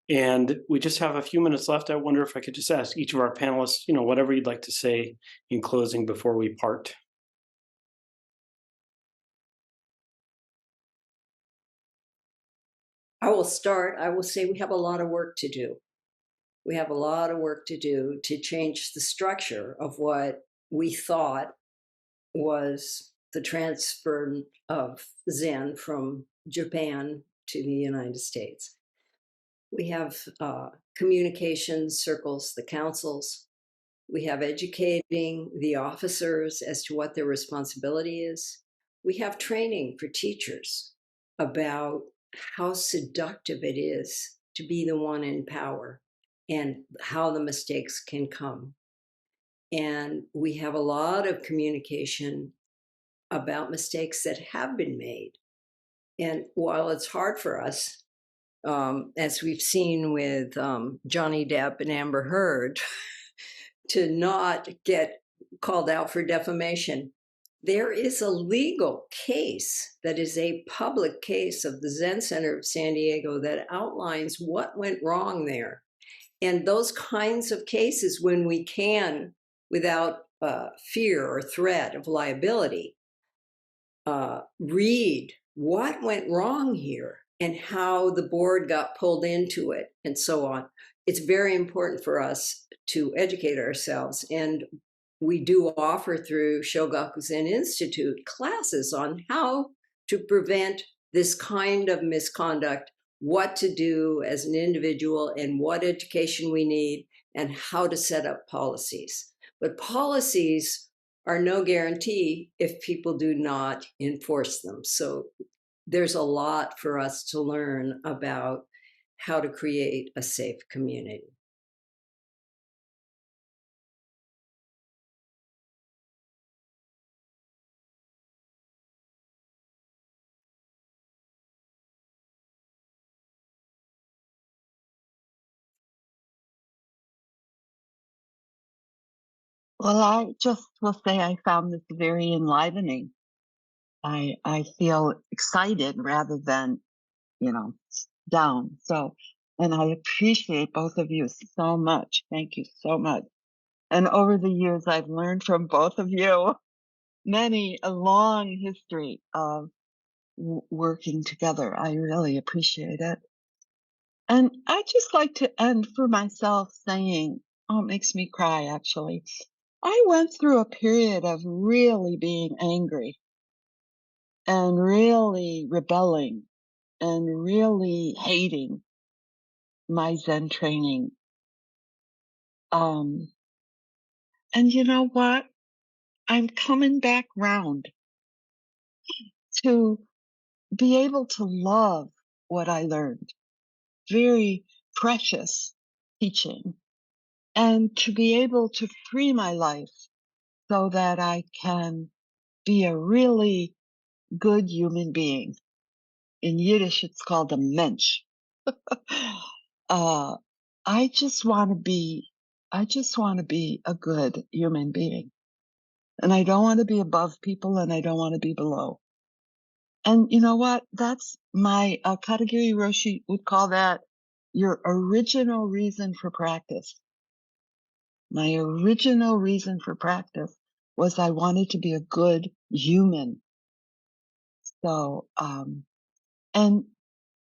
And we just have a few minutes left. I wonder if I could just ask each of our panelists, whatever you'd like to say in closing before we part. I will start. I will say we have a lot of work to do. We have a lot of work to do to change the structure of what we thought was the transfer of Zen from Japan to the United States. We have communication circles, the councils. We have educating the officers as to what their responsibility is. We have training for teachers about how seductive it is to be the one in power and how the mistakes can come. And we have a lot of communication about mistakes that have been made. And while it's hard for us, as we've seen with Johnny Depp and Amber Heard, to not get called out for defamation, there is a legal case that is a public case of the Zen Center of San Diego that outlines what went wrong there. And those kinds of cases, when we can, without fear or threat of liability, read what went wrong here and how the board got pulled into it and so on. It's very important for us to educate ourselves. And we do offer through Shogaku Zen Institute classes on how to prevent this kind of misconduct, what to do as an individual and what education we need, and how to set up policies. But policies are no guarantee if people do not enforce them. So there's a lot for us to learn about how to create a safe community. Well, I just will say I found this very enlivening. I feel excited rather than, down. So, and I appreciate both of you so much. Thank you so much. And over the years, I've learned from both of you a long history of working together. I really appreciate it. And I just like to end for myself saying, it makes me cry actually. I went through a period of really being angry and really rebelling and really hating my Zen training. And you know what? I'm coming back round to be able to love what I learned. Very precious teaching. and to be able to free my life so that I can be a really good human being. In Yiddish, it's called a mensch. I just want to be a good human being. And I don't want to be above people, and I don't want to be below. And you know what? That's my Katagiri Roshi would call that your original reason for practice. My original reason for practice was I wanted to be a good human. So, and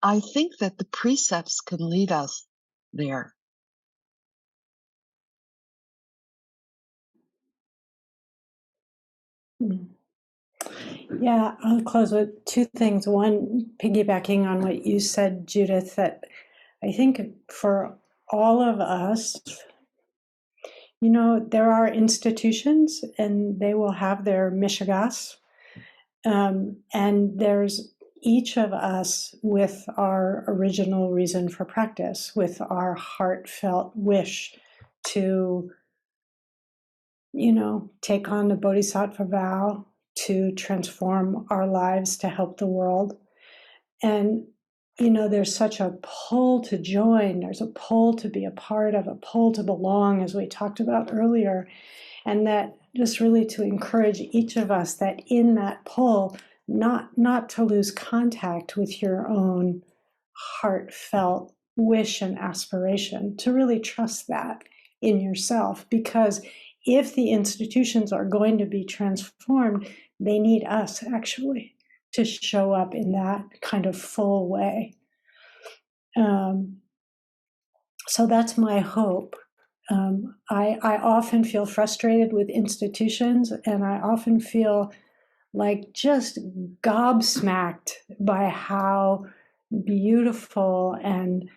I think that the precepts can lead us there. Yeah, I'll close with two things. One, piggybacking on what you said, Judith, that I think for all of us, you know, there are institutions and they will have their mishigas. And there's each of us with our original reason for practice, with our heartfelt wish to, you know, take on the bodhisattva vow, to transform our lives, to help the world. And, you know, there's such a pull to join, there's a pull to be a part of, a pull to belong, as we talked about earlier. And that just really to encourage each of us that in that pull, not to lose contact with your own heartfelt wish and aspiration, to really trust that in yourself. Because if the institutions are going to be transformed, they need us actually to show up in that kind of full way. So that's my hope. I often feel frustrated with institutions, and I often feel like just gobsmacked by how beautiful and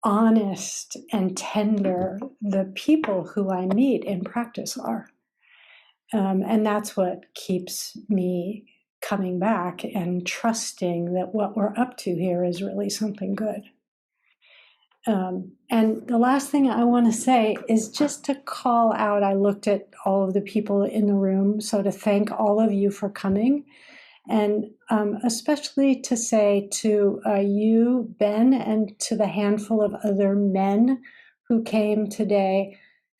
honest and tender the people who I meet in practice are. And that's what keeps me coming back and trusting that what we're up to here is really something good. And the last thing I want to say is just to call out, I looked at all of the people in the room, so to thank all of you for coming, and especially to say to you, Ben, and to the handful of other men who came today,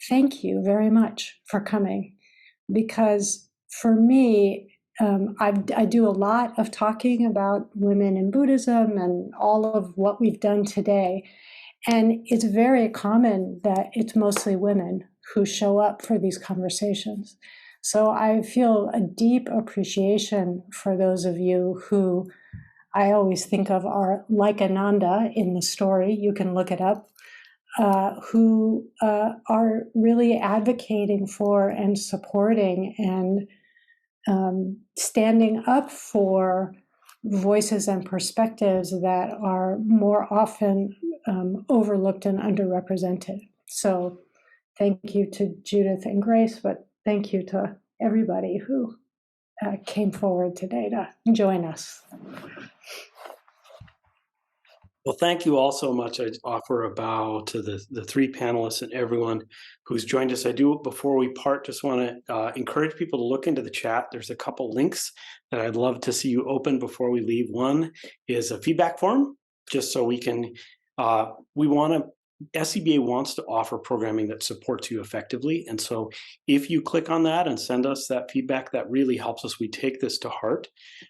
thank you very much for coming. Because for me, I do a lot of talking about women in Buddhism and all of what we've done today. And it's very common that it's mostly women who show up for these conversations. So I feel a deep appreciation for those of you who I always think of are like Ananda in the story, you can look it up, who are really advocating for and supporting and standing up for voices and perspectives that are more often overlooked and underrepresented. So thank you to Judith and Grace, but thank you to everybody who came forward today to join us. Well, thank you all so much. I offer a bow to the three panelists and everyone who's joined us. I do, before we part, just want to encourage people to look into the chat. There's a couple links that I'd love to see you open before we leave. One is a feedback form, just so we can, SZBA wants to offer programming that supports you effectively. And so if you click on that and send us that feedback, that really helps us. We take this to heart.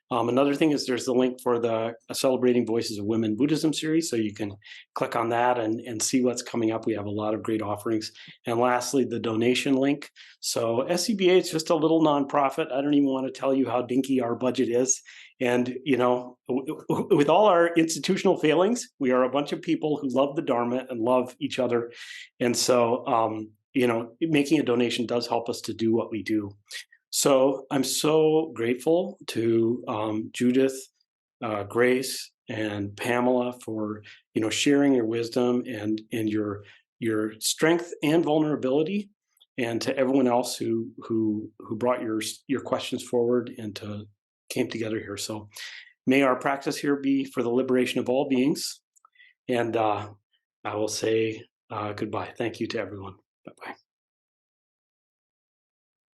Another thing is there's the link for the Celebrating Voices of Women Buddhism series. So you can click on that and see what's coming up. We have a lot of great offerings. And lastly, the donation link. So SZBA is just a little nonprofit. I don't even want to tell you how dinky our budget is. And, you know, with all our institutional failings, we are a bunch of people who love the Dharma and love each other. And so, you know, making a donation does help us to do what we do. So I'm so grateful to Judith, Grace, and Pamela for, you know, sharing your wisdom and your strength and vulnerability, and to everyone else who brought your questions forward and came together here. So may our practice here be for the liberation of all beings. And I will say Goodbye. Thank you to everyone. Bye-bye.